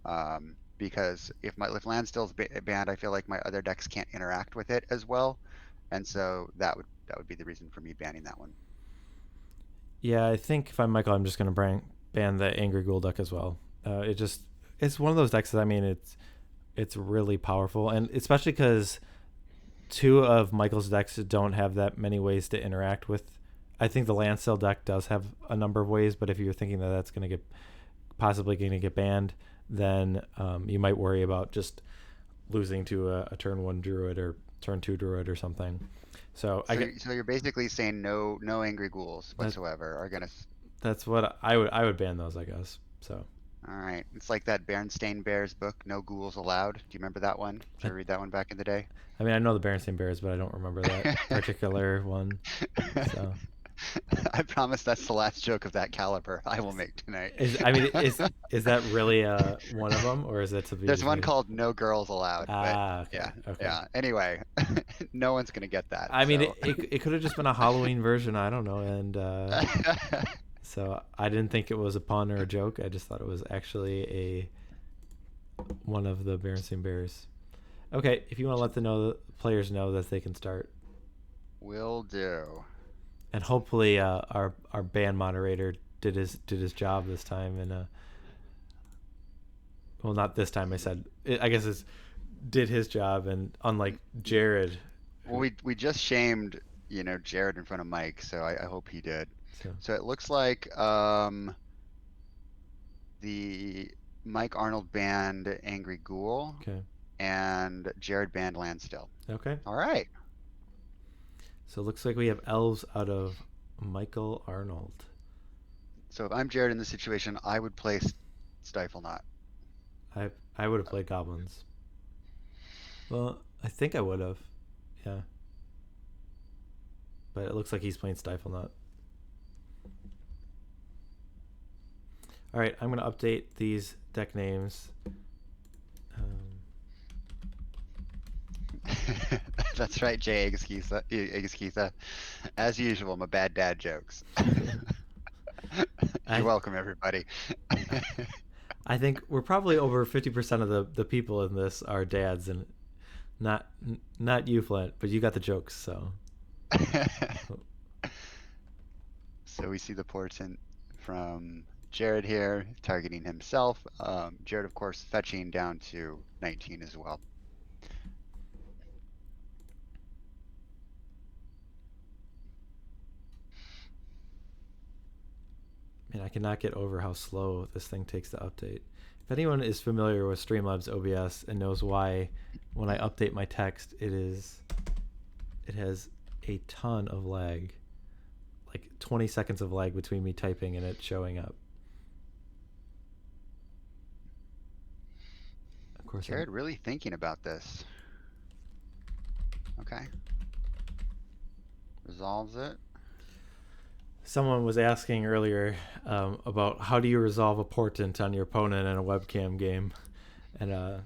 Because if Landstill's banned, I feel like my other decks can't interact with it as well, and so that would be the reason for me banning that one. Yeah, I think if I'm Michael, I'm just going to ban the Angry Ghoul deck as well. It's one of those decks that, I mean, it's really powerful, and especially because two of Michael's decks don't have that many ways to interact with. I think the Landstill deck does have a number of ways, but if you're thinking that that's going to possibly going to get banned, then you might worry about just losing to a turn 1 Druid or turn 2 Druid or something. So you're basically saying no Angry Ghouls whatsoever are gonna. That's what I would ban those, I guess. So. All right, it's like that Berenstain Bears book, No Ghouls Allowed. Do you remember that one? Did you read that one back in the day? I mean, I know the Berenstain Bears, but I don't remember that particular one. So. I promise that's the last joke of that caliber I will make tonight. Is that really one of them, or is it to be? There's one called No Girls Allowed. Okay. Yeah. Okay. Yeah. Anyway, no one's gonna get that. I mean, it could have just been a Halloween version. I don't know, and so I didn't think it was a pun or a joke. I just thought it was actually one of the Berenstain Bears. Okay, if you want to let the players know that they can start. Will do. And hopefully our band moderator did his job this time, and well, not this time. I guess it's did his job, and unlike Jared. Well, we just shamed Jared in front of Mike, so I hope he did. So So it looks like the Mike Arnold banned Angry Ghoul okay, and Jared banned Landstill. okay. All right. So it looks like we have elves out of Michael Arnold. So if I'm Jared in this situation, I would play Stifle Knot. I would have played goblins. Well, I think I would have. Yeah. But it looks like he's playing Stifle Knot. All right, I'm going to update these deck names. That's right, Jay Agaskeitha. As usual, my bad dad jokes. You're welcome, everybody. I think we're probably over 50% of the people in this are dads, and not you, Flint, but you got the jokes, so. So we see the portent from Jared here, targeting himself. Jared, of course, fetching down to 19 as well. Man, I cannot get over how slow this thing takes to update. If anyone is familiar with Streamlabs OBS and knows why when I update my text, it has a ton of lag. Like 20 seconds of lag between me typing and it showing up. Of course, Jared really thinking about this. Okay. Resolves it. Someone was asking earlier about how do you resolve a portent on your opponent in a webcam game, and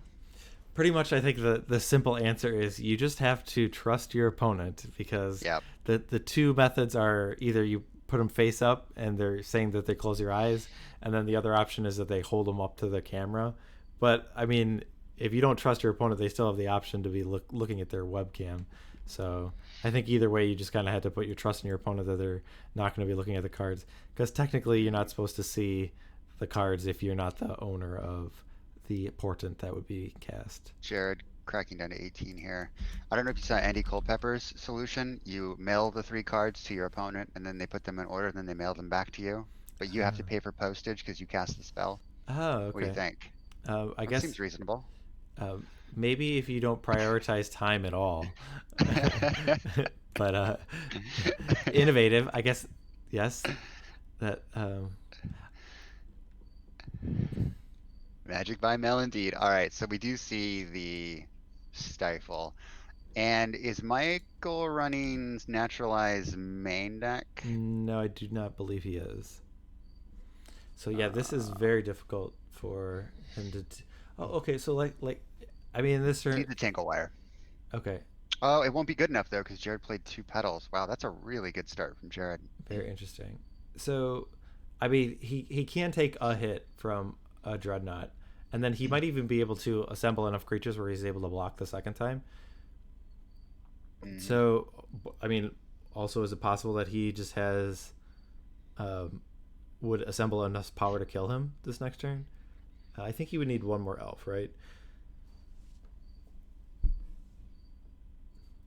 pretty much I think the simple answer is you just have to trust your opponent, because the two methods are either you put them face up and they're saying that they close your eyes, and then the other option is that they hold them up to the camera. But I mean, if you don't trust your opponent, they still have the option to be looking at their webcam. So I think either way, you just kind of had to put your trust in your opponent that they're not going to be looking at the cards, because technically you're not supposed to see the cards if you're not the owner of the portent that would be cast. Jared cracking down to 18 here. I don't know if you saw Andy Culpepper's solution. You mail the 3 cards to your opponent, and then they put them in order, and then they mail them back to you. But you have to pay for postage because you cast the spell. Oh, okay. What do you think? I guess seems reasonable. Maybe if you don't prioritize time at all. But innovative, I guess. Yes. That Magic by mail indeed. All right, so we do see the Stifle. And is Michael running Naturalize main deck? No, I do not believe he is. So yeah, this is very difficult for him to. Oh, okay. So like, I mean, this turn. See the Tangle Wire. Okay. Oh, it won't be good enough though, because Jared played 2 petals. Wow, that's a really good start from Jared. Very interesting. So, I mean, he can take a hit from a Dreadnought, and then he might even be able to assemble enough creatures where he's able to block the second time. So, I mean, also is it possible that he just has would assemble enough power to kill him this next turn? I think he would need one more elf, right?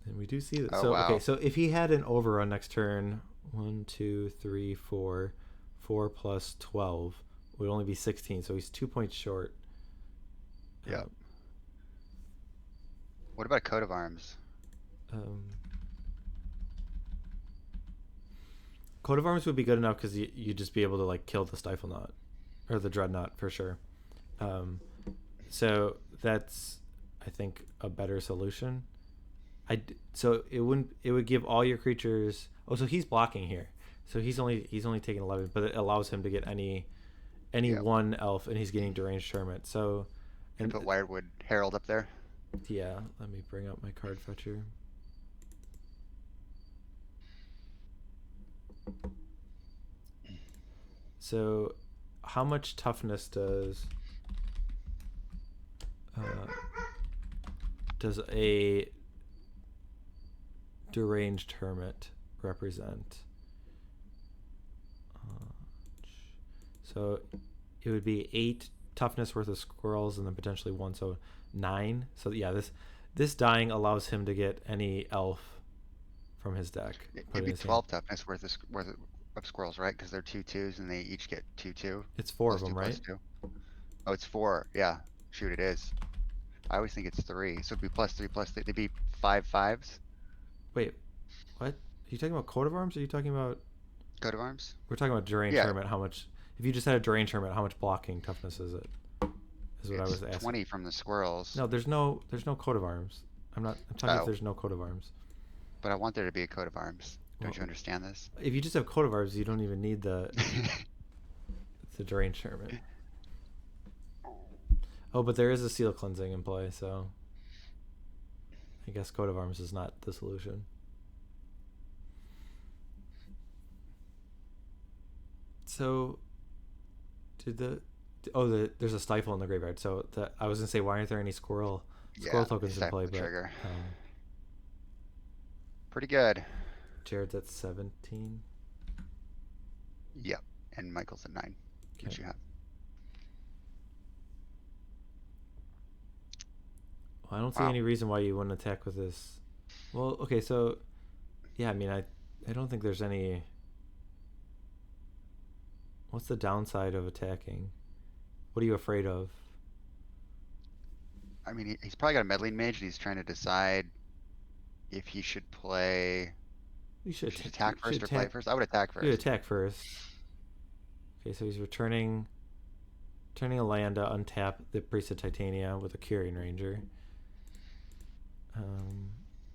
And we do see that. Oh, so wow. Okay, so if he had an overrun next turn, 1, 2, 3, 4, 4 plus 12 would only be 16. So he's 2 points short. Yeah. What about Coat of Arms? Coat of Arms would be good enough because you'd just be able to like kill the Stifle Knot or the Dreadnought for sure. So that's, I think, a better solution. So it would give all your creatures. Oh, so he's blocking here. So he's only taking 11, but it allows him to get any one elf, and he's getting Deranged Hermit. So and put Wirewood Herald up there. Yeah, let me bring up my card fetcher. So how much toughness does does a deranged hermit represent? So it would be 8 toughness worth of squirrels and then potentially 1, so 9. So yeah, this dying allows him to get any elf from his deck. It'd be 12 toughness worth of squirrels, right? Because they're 2/2s and they each get 2/2. It's 4 of Plus them, 2 right? plus 2. Oh, it's 4. Yeah. Shoot, it is. I always think it's 3. So it'd be +3 +3. They'd be 5 5s. Wait, what? Are you talking about coat of arms? Or are you talking about Coat of arms? We're talking about deranged Yeah. hermit. How much? If you just had a deranged hermit, how much blocking toughness is it? Is what I was It's asking. 20 from the squirrels. No, there's no coat of arms. I'm talking if there's no coat of arms. But I want there to be a coat of arms. Don't you Well, understand this? If you just have coat of arms, you don't even need the deranged hermit. Oh, but there is a seal cleansing in play, so I guess coat of arms is not the solution. So, there's a stifle in the graveyard. So I was gonna say, why aren't there any squirrel tokens in play? But trigger. Pretty good. Jared's at 17. Yep, and Michael's at 9. What you have? Well, I don't see any reason why you wouldn't attack with this. Well, okay, so yeah, I mean, I don't think there's any. What's the downside of attacking? What are you afraid of? I mean, he's probably got a meddling mage, and he's trying to decide if he should play. You should attack first or play first. I would attack first. You attack first. Okay, so he's turning a land to untap the Priest of Titania with a Curing Ranger.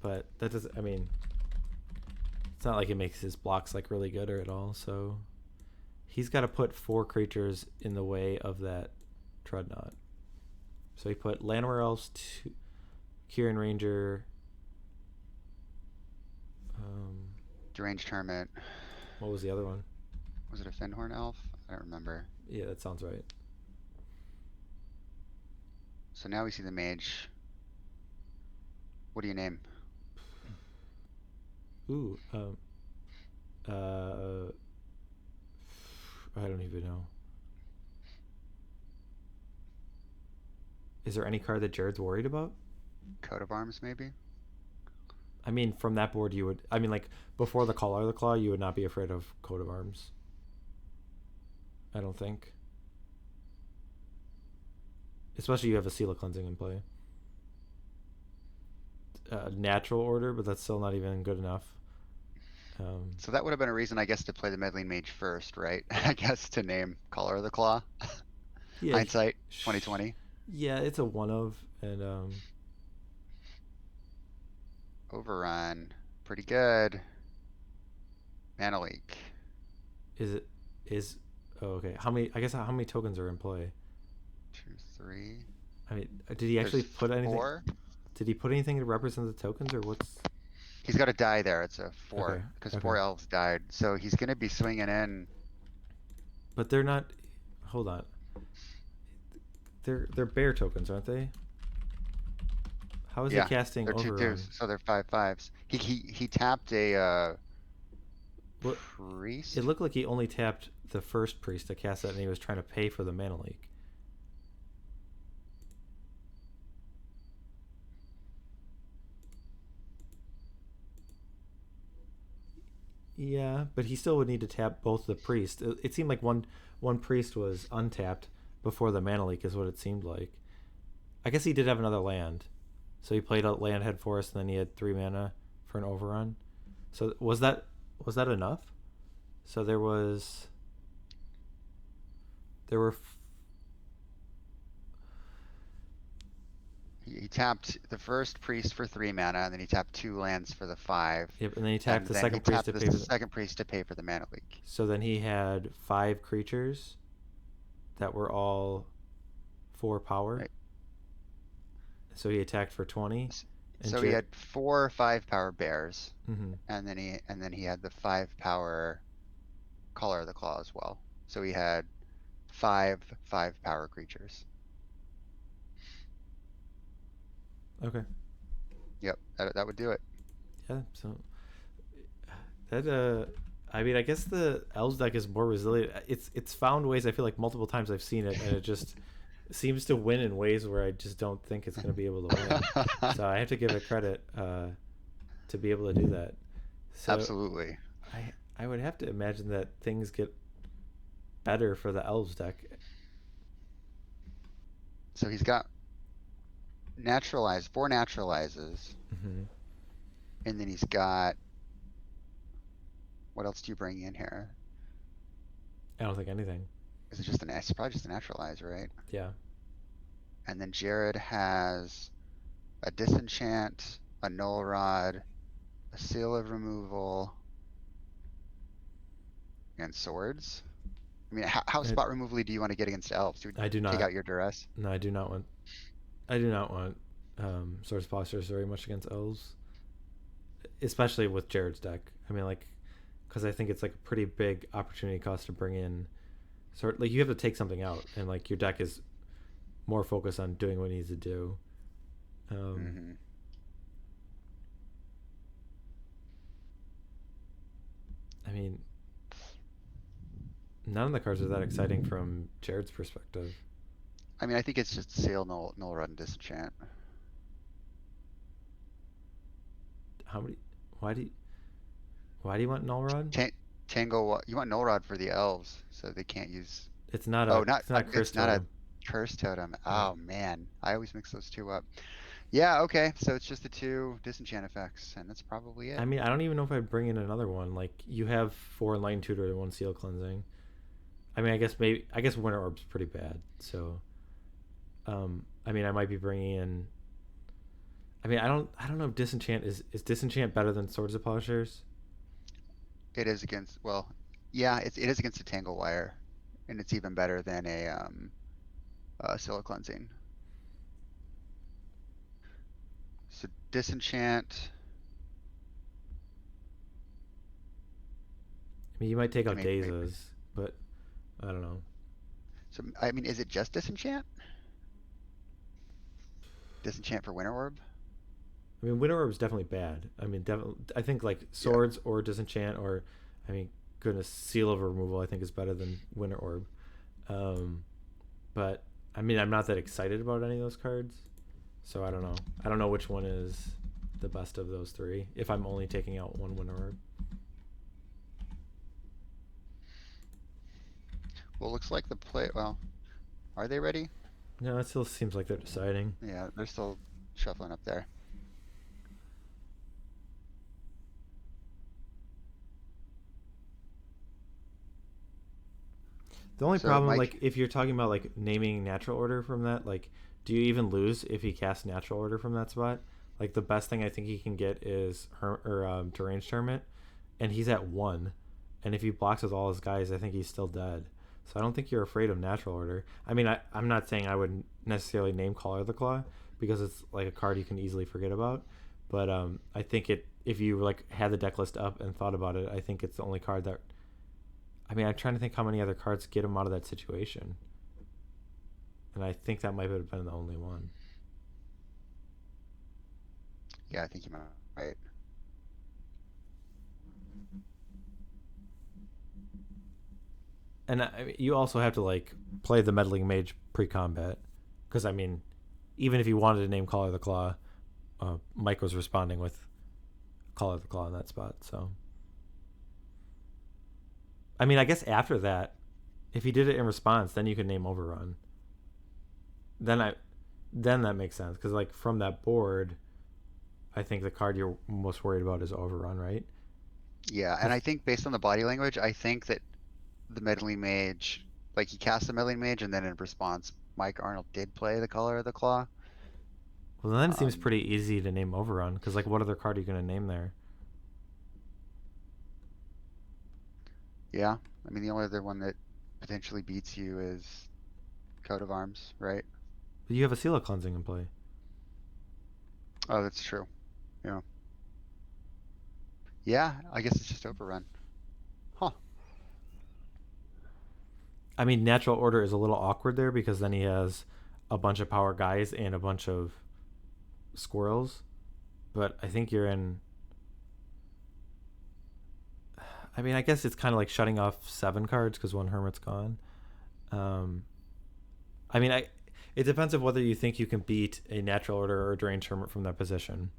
But that doesn't. I mean, it's not like it makes his blocks like really good or at all. So he's got to put 4 creatures in the way of that Dreadnought. So he put Llanowar Elves, Curing Ranger. Deranged Hermit. What was the other one? Was it a Findhorn Elf? I don't remember. Yeah, that sounds right. So now we see the mage. What do you name? Ooh, I don't even know. Is there any card that Jared's worried about? Coat of Arms, maybe? I mean, from that board, you would. I mean, like, before the Collar of the Claw, you would not be afraid of Coat of Arms. I don't think. Especially you have a Seal of Cleansing in play. Natural order, but that's still not even good enough. So that would have been a reason, I guess, to play the Meddling Mage first, right? I guess to name Collar of the Claw. Yeah, Hindsight, 2020. Yeah, it's a one of, and Overrun, pretty good. Mana Leak. Oh, okay. How many tokens are in play? 2, 3. I mean, did he actually put anything? 4. Did he put anything to represent the tokens, or what's? He's got to die there. It's a 4 because okay. 4 elves died. So he's gonna be swinging in. But they're not. Hold on. They're bear tokens, aren't they? How is he casting they're Overrun? 2/2s, so they're 5 5s. He tapped a priest. It looked like he only tapped the first priest to cast that, and he was trying to pay for the mana leak. Yeah, but he still would need to tap both the priest. It seemed like one priest was untapped before the mana leak, is what it seemed like. I guess he did have another land, so he played a land head forest, and then he had 3 mana for an overrun. So was that enough? So there were. He tapped the first priest for 3 mana, and then he tapped 2 lands for the 5. Yep, and then he tapped the then second he priest tapped to the pay for second priest to pay for the mana leak. So then he had 5 creatures that were all 4 power. Right. So he attacked for 20. So he had 4 5-power bears, Mm-hmm. and then he had the 5-power Collar of the Claw as well. So he had 5 5-power creatures. Okay. Yep, that would do it. Yeah. So that I mean, I guess the elves deck is more resilient. It's found ways. I feel like multiple times I've seen it, and it just seems to win in ways where I just don't think it's going to be able to win. So I have to give it credit to be able to do that. So Absolutely. I would have to imagine that things get better for the elves deck. So he's got four naturalizes, Mm-hmm. and then he's got, what else do you bring in here? I don't think anything. Is it just it's probably just a naturalize, right? Yeah. And then Jared has a disenchant, a null rod, a seal of removal, and swords. I mean, how spot removally do you want to get against elves? Do I do take not. out your duress? No, I do not want. I do not want Swords Postures very much against elves, especially with Jared's deck. I mean, like, because I think it's like a pretty big opportunity cost to bring in. Sort like you have to take something out, and like your deck is more focused on doing what it needs to do. Mm-hmm. I mean, none of the cards are that exciting from Jared's perspective. I mean, I think it's just seal, null rod, and disenchant. How many? Why do you? Why do you want Null Rod? Tango, you want null rod for the elves, so they can't use. It's not a. Oh, not It's not a curse it's not a totem. curse totem. Yeah. Oh man, I always mix those two up. Yeah, okay, so it's just the two disenchant effects, and that's probably it. I mean, I don't even know if I'd bring in another one. Like you have 4 Enlightened Tutor and 1 Seal Cleansing. I mean, I guess Winter Orb's pretty bad. So, I mean, I might be bringing in. I mean, I don't know if Disenchant is Disenchant better than Swords of Plowshares. It is against, well, yeah, it is against a Tangle Wire, and it's even better than a Seal of Cleansing. So disenchant. I mean, you might take out maybe- Dazes, but I don't know. So I mean, is it just disenchant? Disenchant for Winter Orb? I mean, Winter Orb is definitely bad. I mean, I think like Swords or Disenchant or, I mean, goodness, Seal of Removal I think is better than Winter Orb. But I mean, I'm not that excited about any of those cards, so I don't know. I don't know which one is the best of those three if I'm only taking out one Winter Orb. Well, looks like the play. Well, are they ready? No, it still seems like they're deciding. Yeah, they're still shuffling up there. The only So, problem, Mike- like, if you're talking about like naming natural order from that, like, do you even lose if he casts natural order from that spot? Like, the best thing I think he can get is Deranged Hermit, and he's at 1. And if he blocks with all his guys, I think he's still dead. So I don't think you're afraid of natural order. I mean, I'm not saying I would necessarily name Caller of the Claw because it's like a card you can easily forget about. But I think if you like had the deck list up and thought about it, I think it's the only card that. I mean, I'm trying to think how many other cards get him out of that situation, and I think that might have been the only one. Yeah, I think you might. Right. And you also have to like play the meddling mage pre-combat, because I mean, even if you wanted to name Caller of the Claw, Mike was responding with Caller of the Claw in that spot. So, I mean, I guess after that, if he did it in response, then you could name Overrun. Then that makes sense because like from that board, I think the card you're most worried about is Overrun, right? Yeah, and I think based on the body language, I think that the meddling mage, like he cast the meddling mage, and then in response, Mike Arnold did play the Color of the Claw. Well, then it seems pretty easy to name Overrun because like what other card are you going to name there? Yeah, I mean the only other one that potentially beats you is Coat of Arms, right? But you have a Seal of Cleansing in play. Oh, that's true. Yeah. Yeah, I guess it's just Overrun. Huh. I mean, Natural Order is a little awkward there because then he has a bunch of power guys and a bunch of squirrels, but I think you're in. I mean, I guess it's kind of like shutting off 7 cards because one hermit's gone. I mean, it depends on whether you think you can beat a natural order or a deranged hermit from that position.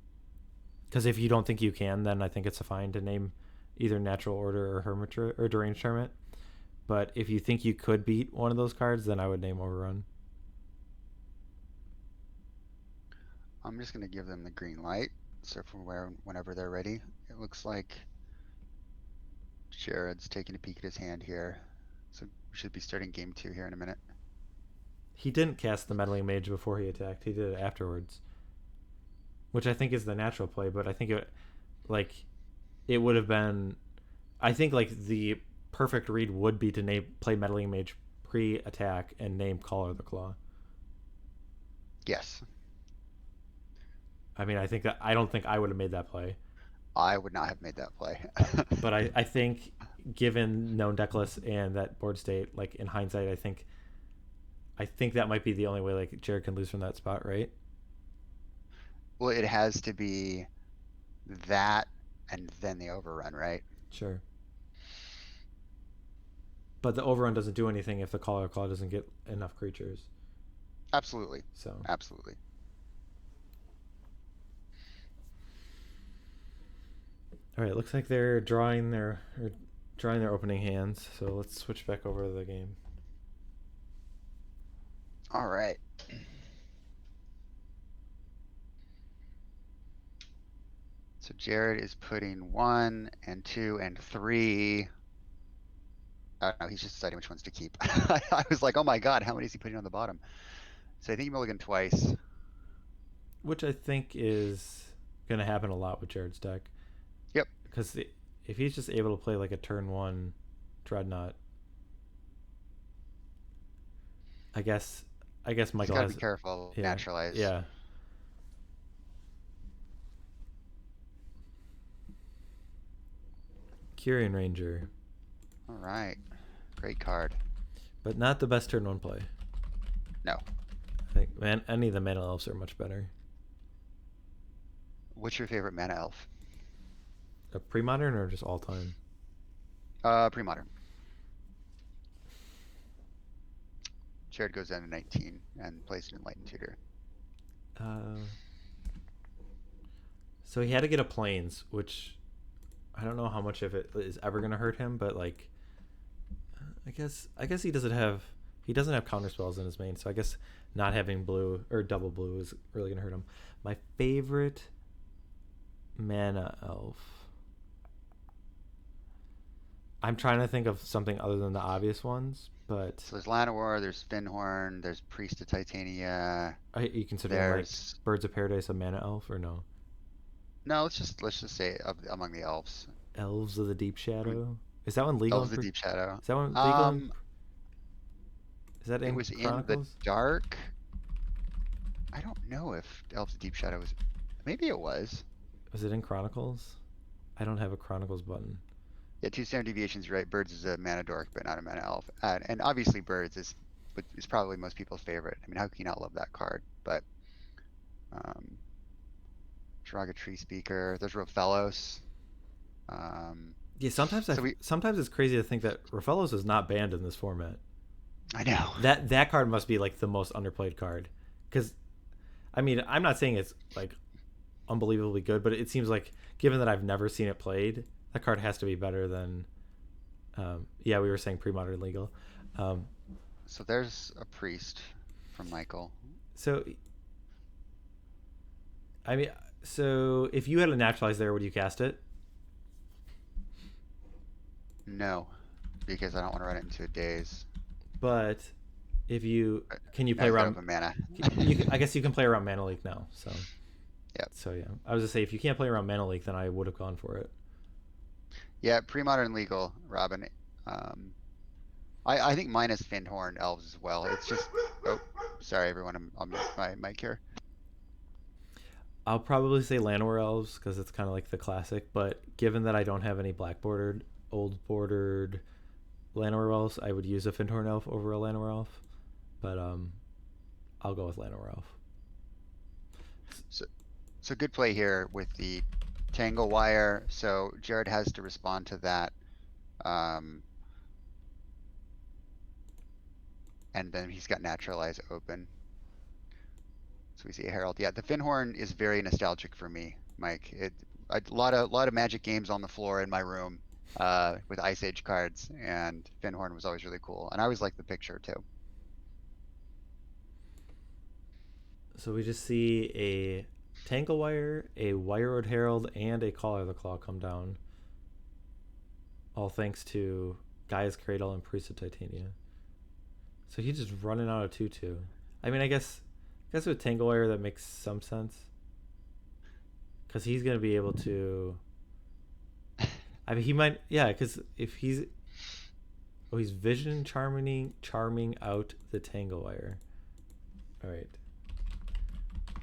Because if you don't think you can, then I think it's fine to name either natural order or hermit or deranged hermit. But if you think you could beat one of those cards, then I would name Overrun. I'm just gonna give them the green light. So whenever they're ready, it looks like Jared's taking a peek at his hand here. So we should be starting game 2 here in a minute. He didn't cast the Meddling Mage before he attacked. He did it afterwards, which I think is the natural play. But I think it would have been. I think like the perfect read would be to play Meddling Mage pre-attack and name Caller the Claw. Yes. I mean, I don't think I would have made that play. I would not have made that play. But I think, given known deck list and that board state, like in hindsight, I think that might be the only way like Jared can lose from that spot, right? Well, it has to be that and then the overrun, right? Sure. But the overrun doesn't do anything if the Caller Claw doesn't get enough creatures. Absolutely. So absolutely. All right, looks like they're drawing their opening hands. So let's switch back over to the game. All right. So Jared is putting 1 and 2 and 3. I don't know, he's just deciding which ones to keep. I was like, oh my god, how many is he putting on the bottom? So I think he mulliganed twice. Which I think is going to happen a lot with Jared's deck. Yep. Because if he's just able to play like a turn 1 Dreadnought, I guess Michael gotta has be careful. Yeah, Naturalize. Yeah. Kyrian Ranger. All right. Great card. But not the best turn 1 play. No. I think any of the mana elves are much better. What's your favorite mana elf? A pre-modern or just all time? Premodern. Jared goes down to 19 and plays an Enlightened Tutor. So he had to get a Plains, which I don't know how much of it is ever going to hurt him, but like I guess he doesn't have counter spells in his main, so I guess not having blue or double blue is really going to hurt him. My favorite mana elf. I'm trying to think of something other than the obvious ones, but So there's Llanowar, there's Finhorn, there's Priest of Titania. you consider There's like Birds of Paradise a mana elf or no? no. Let's just say among the elves. Elves of the Deep Shadow. Is that one legal? Elves of the Deep Shadow. Is that one legal? Is that It in was Chronicles? in the dark. I don't know if Elves of Deep Shadow was. Maybe it was. Was it in Chronicles? I don't have a Chronicles button. Yeah, 2 standard deviations, right? Birds is a mana dork, but not a mana elf. And obviously, Birds is probably most people's favorite. I mean, how can you not love that card? But Shiraga Tree Speaker. There's Rofellos. Yeah, sometimes sometimes it's crazy to think that Rofellos is not banned in this format. I know. That card must be like the most underplayed card. Because, I mean, I'm not saying it's like unbelievably good, but it seems like, given that I've never seen it played, that card has to be better than we were saying pre-modern legal. So there's a Priest from Michael. So I mean, so if you had a naturalize there, would you cast it? No, because I don't want to run it into a daze. But if you can, you Now play he's got around a mana. I guess you can play around Mana Leak now. So Yep. So yeah, I was gonna say if you can't play around Mana Leak, then I would have gone for it. Yeah, pre-modern legal, Robin. I think mine is Finhorn elves as well. It's just sorry everyone, I'm my mic here. I'll probably say Llanowar elves because it's kind of like the classic. But given that I don't have any black bordered, old bordered Llanowar elves, I would use a Finhorn elf over a Llanowar elf. But I'll go with Llanowar elf. So good play here with the Tangle Wire. So Jared has to respond to that. And then he's got Naturalize open. So we see a Herald. Yeah, the Finhorn is very nostalgic for me, Mike. A lot of Magic games on the floor in my room with Ice Age cards, and Finhorn was always really cool. And I always liked the picture too. So we just see a Tangle Wire, a Wired Herald, and a Caller of the Claw come down. All thanks to Gaia's Cradle and Priest of Titania. So he's just running out of 2/2. I mean, I guess with Tangle Wire that makes some sense. Because he's going to be able to... I mean, he might... Yeah, because if he's... Oh, he's Vision charming out the Tangle Wire. All right.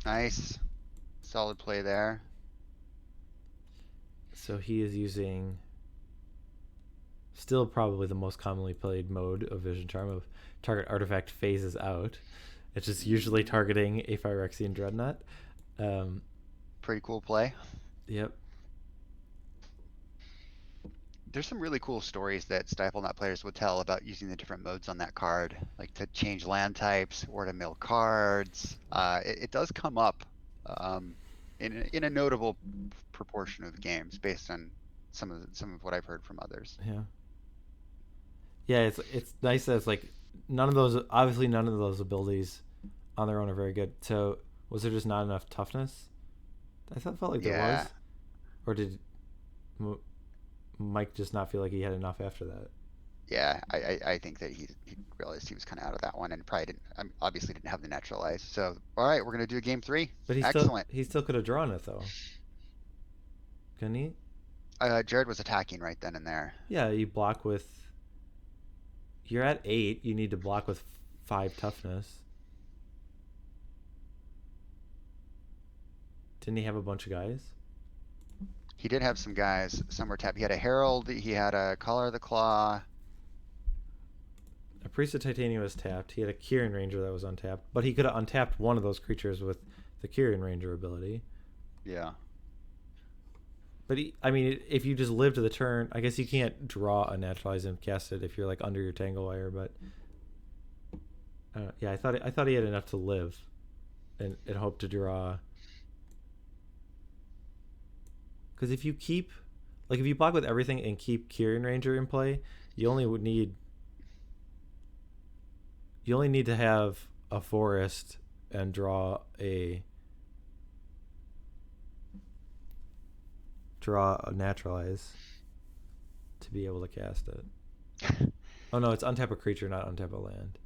Nice. Solid play there. So he is using... Still probably the most commonly played mode of Vision Charm of target artifact phases out. It's just usually targeting a Phyrexian Dreadnought. Pretty cool play. Yep. There's some really cool stories that Stiflenut players would tell about using the different modes on that card, like to change land types or to mill cards. It does come up in a notable proportion of games based on some of what I've heard from others. Yeah. Yeah, it's nice that it's like none of those abilities on their own are very good. So was there just not enough toughness? I felt like there was. Or did Mike just not feel like he had enough after that? Yeah, I think that he realized he was kind of out of that one and probably obviously didn't have the Naturalize. So, all right, we're going to do a game 3. But Excellent. He still could have drawn it, though. Couldn't he? Jared was attacking right then and there. Yeah, you block with... You're at 8. You need to block with 5 toughness. Didn't he have a bunch of guys? He did have some guys. Some were tapped. He had a Herald. He had a Caller of the Claw. A Priest of Titania was tapped. He had a Kyrian Ranger that was untapped. But he could have untapped one of those creatures with the Kyrian Ranger ability. Yeah. But I mean, if you just live to the turn, I guess you can't draw a Naturalize and cast it if you're like under your Tangle Wire. But yeah, I thought he had enough to live, and hope to draw. Because if you block with everything and keep Kyrian Ranger in play, you only need to have a forest and draw a Naturalize to be able to cast it. Oh no, it's untap a creature, not untap a land.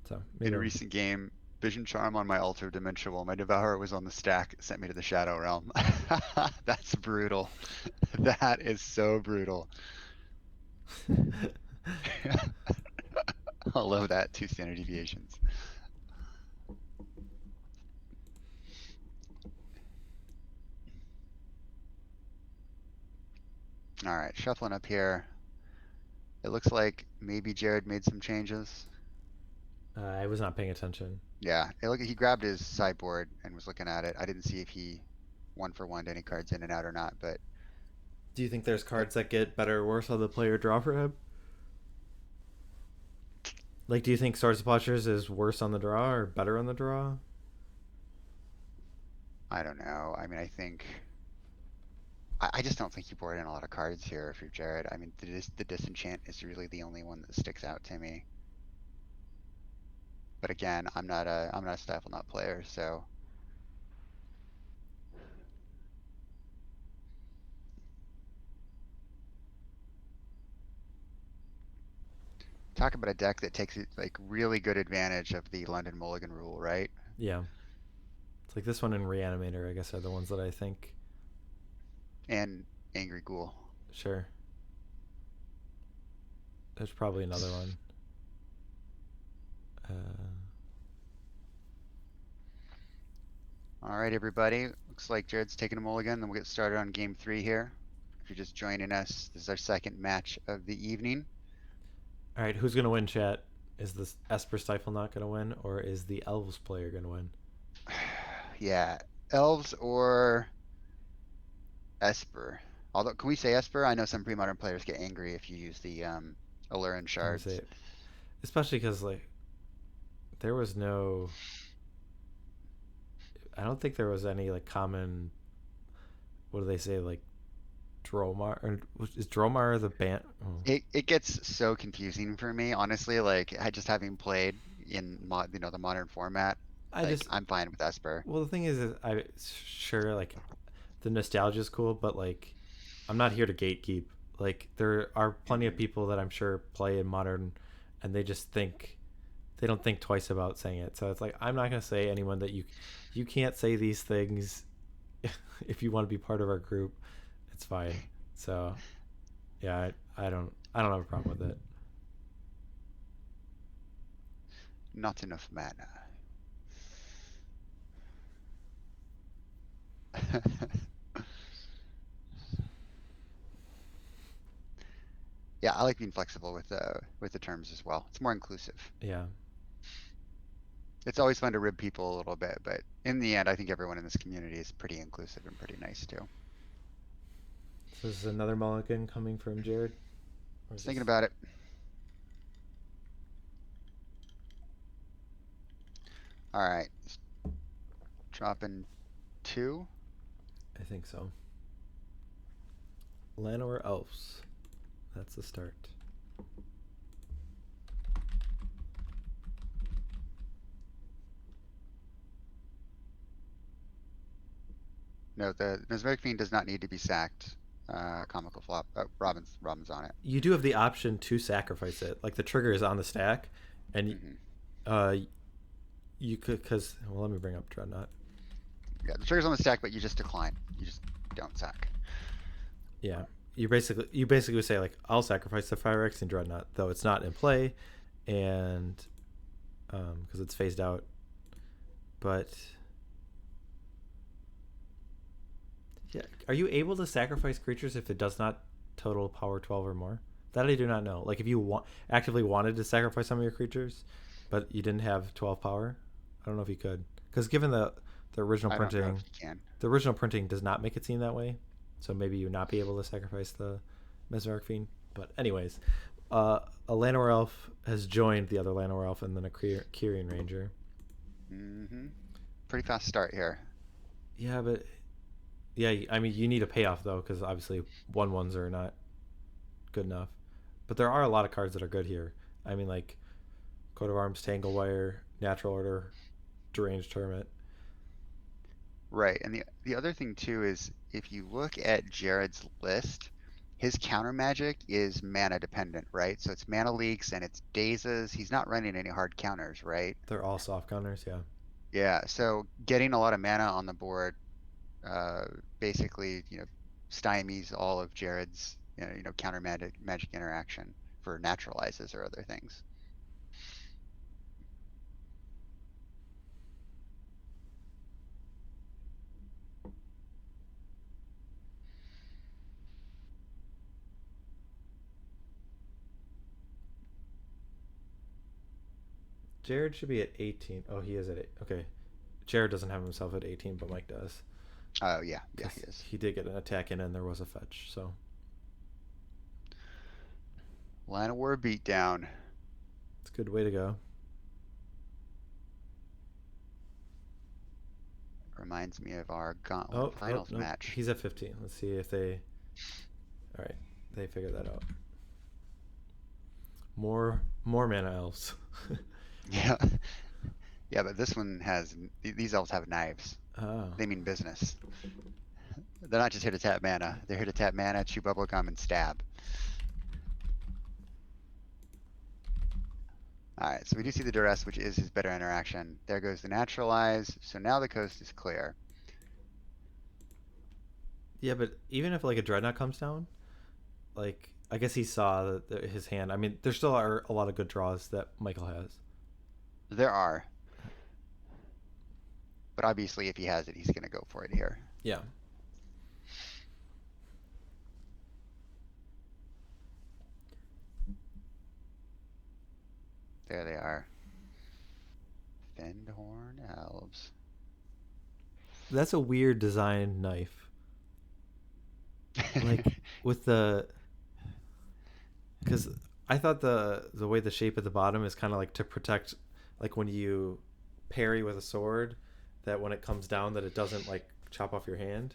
So in a recent game, Vision Charm on my Altar Dimension while my Devourer was on the stack sent me to the Shadow Realm. That's brutal. That is so brutal. I love that. 2 standard deviations. All right, shuffling up here. It looks like maybe Jared made some changes. I was not paying attention. Yeah, he grabbed his sideboard and was looking at it. I didn't see if he 1-for-1'd any cards in and out or not, but... Do you think there's cards that get better or worse on the player draw for him? Like, do you think Swords of Plowshares is worse on the draw or better on the draw? I don't know. I mean, I think... I just don't think you board in a lot of cards here if you're Jared. I mean, the Disenchant is really the only one that sticks out to me. But again, I'm not a Stiflenut player, so... Talk about a deck that takes like really good advantage of the London Mulligan rule, right? Yeah. It's like this one and Reanimator, I guess, are the ones that I think. And Angry Ghoul. Sure. There's probably another one. All right, everybody. Looks like Jared's taking a mulligan. Then we'll get started on game 3 here. If you're just joining us, this is our second match of the evening. All right, who's going to win, chat? Is this Esper Stifle not going to win, or is the Elves player going to win? Yeah, Elves or Esper. Although, can we say Esper? I know some pre-modern players get angry if you use the Allurin I'm gonna say shards. it, especially because like there was no. I don't think there was any like common. What do they say like Dromar? Or is Dromar the band? Oh, It gets so confusing for me, honestly. Like, I just having played in the modern format, I like just I'm fine with Esper. well the thing is I sure like the nostalgia is cool, but like I'm not here to gatekeep. Like there are plenty of Hmm. people that I'm sure play in modern, and they just think they don't think twice about saying it. So it's like I'm not gonna say anyone that you can't say these things if you want to be part of our group. It's fine. So yeah, I don't have a problem with it. Not enough mana. Yeah, I like being flexible with the terms as well. It's more inclusive. Yeah. It's always fun to rib people a little bit, but in the end, I think everyone in this community is pretty inclusive and pretty nice too. So this is another mulligan coming from Jared, or is Just thinking this? about it. All right, dropping two. I think so. Llanowar Elves. That's the start. No, the Mesmeric Fiend does not need to be sacked. Comical flop. Robin's on it. You do have the option to sacrifice it. Like the trigger is on the stack, and Hmm. uh, you could because well, let me bring up Dreadnought. Yeah, the trigger's on the stack, but you just decline. You just don't sack. Yeah, you basically say like I'll sacrifice the Fire X and Dreadnought, though it's not in play, and because it's phased out. But yeah, are you able to sacrifice creatures if it does not total power 12 or more? That I do not know. Like if you actively wanted to sacrifice some of your creatures, but you didn't have 12 power, I don't know if you could. Because given the original I don't know if printing, you can. the original printing does not make it seem that way. So maybe you would not be able to sacrifice the Mesmeric Fiend. But anyways, a Llanowar Elf has joined the other Llanowar Elf and then a Kyrian Ranger. Hmm. Pretty fast start here. Yeah, but yeah, I mean you need a payoff though because obviously 1/1s are not good enough. But there are a lot of cards that are good here. I mean like Coat of Arms, Tanglewire, Natural Order, Deranged Hermit. Right, and the other thing too is if you look at Jared's list, his counter magic is mana dependent, right? So it's mana leaks and it's dazes. He's not running any hard counters, right? They're all soft counters, yeah. Yeah, so getting a lot of mana on the board, uh, basically, stymies all of Jared's, counter magic interaction for naturalizes or other things. Jared should be at 18. Oh, he is at 8. Okay. Jared doesn't have himself at 18, but Mike does. Oh yeah, yeah, Because he is. he did get an attack in and there was a fetch. So Line of War beatdown. it's a good way to go. Reminds me of our Gauntlet Oh, Finals no. match. He's at 15. Let's see if they. All right. They figured that out. More mana elves. Yeah. Yeah, but this one has, these elves have knives. Oh. They mean business. They're not just here to tap mana. They're here to tap mana, chew bubblegum, and stab. Alright, so we do see the duress, which is his better interaction. There goes the naturalize. So now the coast is clear. Yeah, but even if like a Dreadnought comes down, like I guess he saw his hand. I mean, there still are a lot of good draws that Michael has. There are. But obviously, if he has it, he's going to go for it here. Yeah. There they are. Fendhorn Elves. that's a weird design knife. Like with the, because I thought the way the shape at the bottom is kind of like to protect, like when you parry with a sword, that when it comes down that it doesn't like chop off your hand.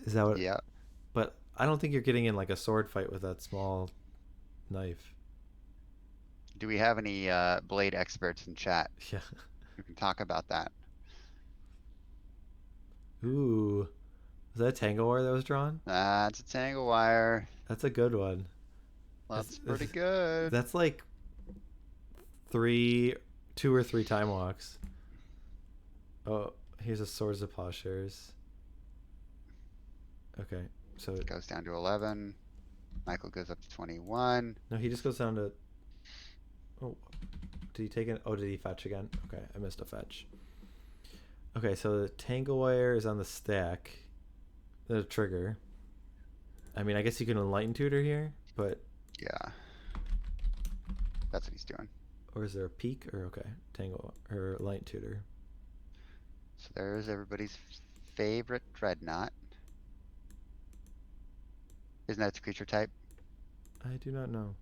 Is that what? Yeah. But I don't think you're getting in like a sword fight with that small knife. Do we have any blade experts in chat Yeah. who can talk about that? Ooh, was that a tango wire that was drawn? That's a tangle wire. That's a good one. That's pretty good. That's like 2 or 3 time walks. Oh, here's a Swords of Plowshares. Okay, so It goes down to 11. Michael goes up to 21. no, he just goes down to. Oh, did he take it? Oh, did he fetch again? Okay, I missed a fetch. Okay, so the tangle wire is on the stack. The trigger. I mean, I guess you can enlighten tutor here, but. Yeah. That's what he's doing. Or is there a peak? Or okay, tangle or light tutor. So there's everybody's favorite dreadnought. Isn't that its creature type? I do not know.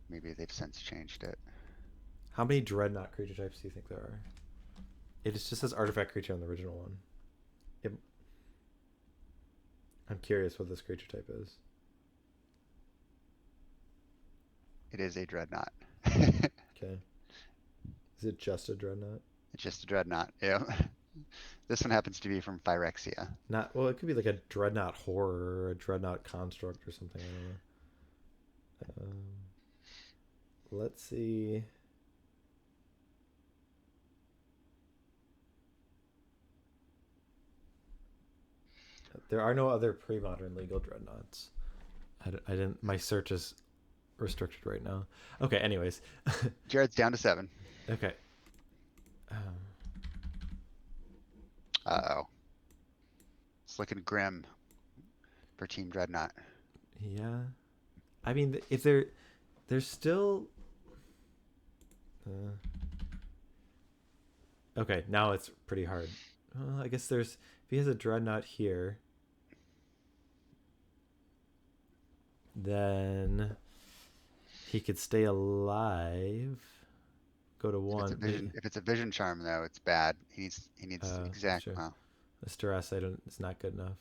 Maybe they've since changed it. How many dreadnought creature types do you think there are? It just says artifact creature on the original one. I'm curious what this creature type is. It is a dreadnought. Okay. Is it just a dreadnought? It's just a dreadnought. Yeah. This one happens to be from Phyrexia. Not well. It could be like a dreadnought horror or a dreadnought construct or something. I don't know. Let's see. There are no other pre-modern legal dreadnoughts. I didn't. My search is restricted right now. Okay. Anyways. Jared's down to 7. Okay. Uh-oh. It's looking grim for Team Dreadnought. Yeah. I mean, if there's still. Okay, now it's pretty hard. Well, I guess if he has a dreadnought here, then he could stay alive. Go to 1. If it's a vision charm though, it's bad. He needs exact. Sure. Well, The stress it's not good enough.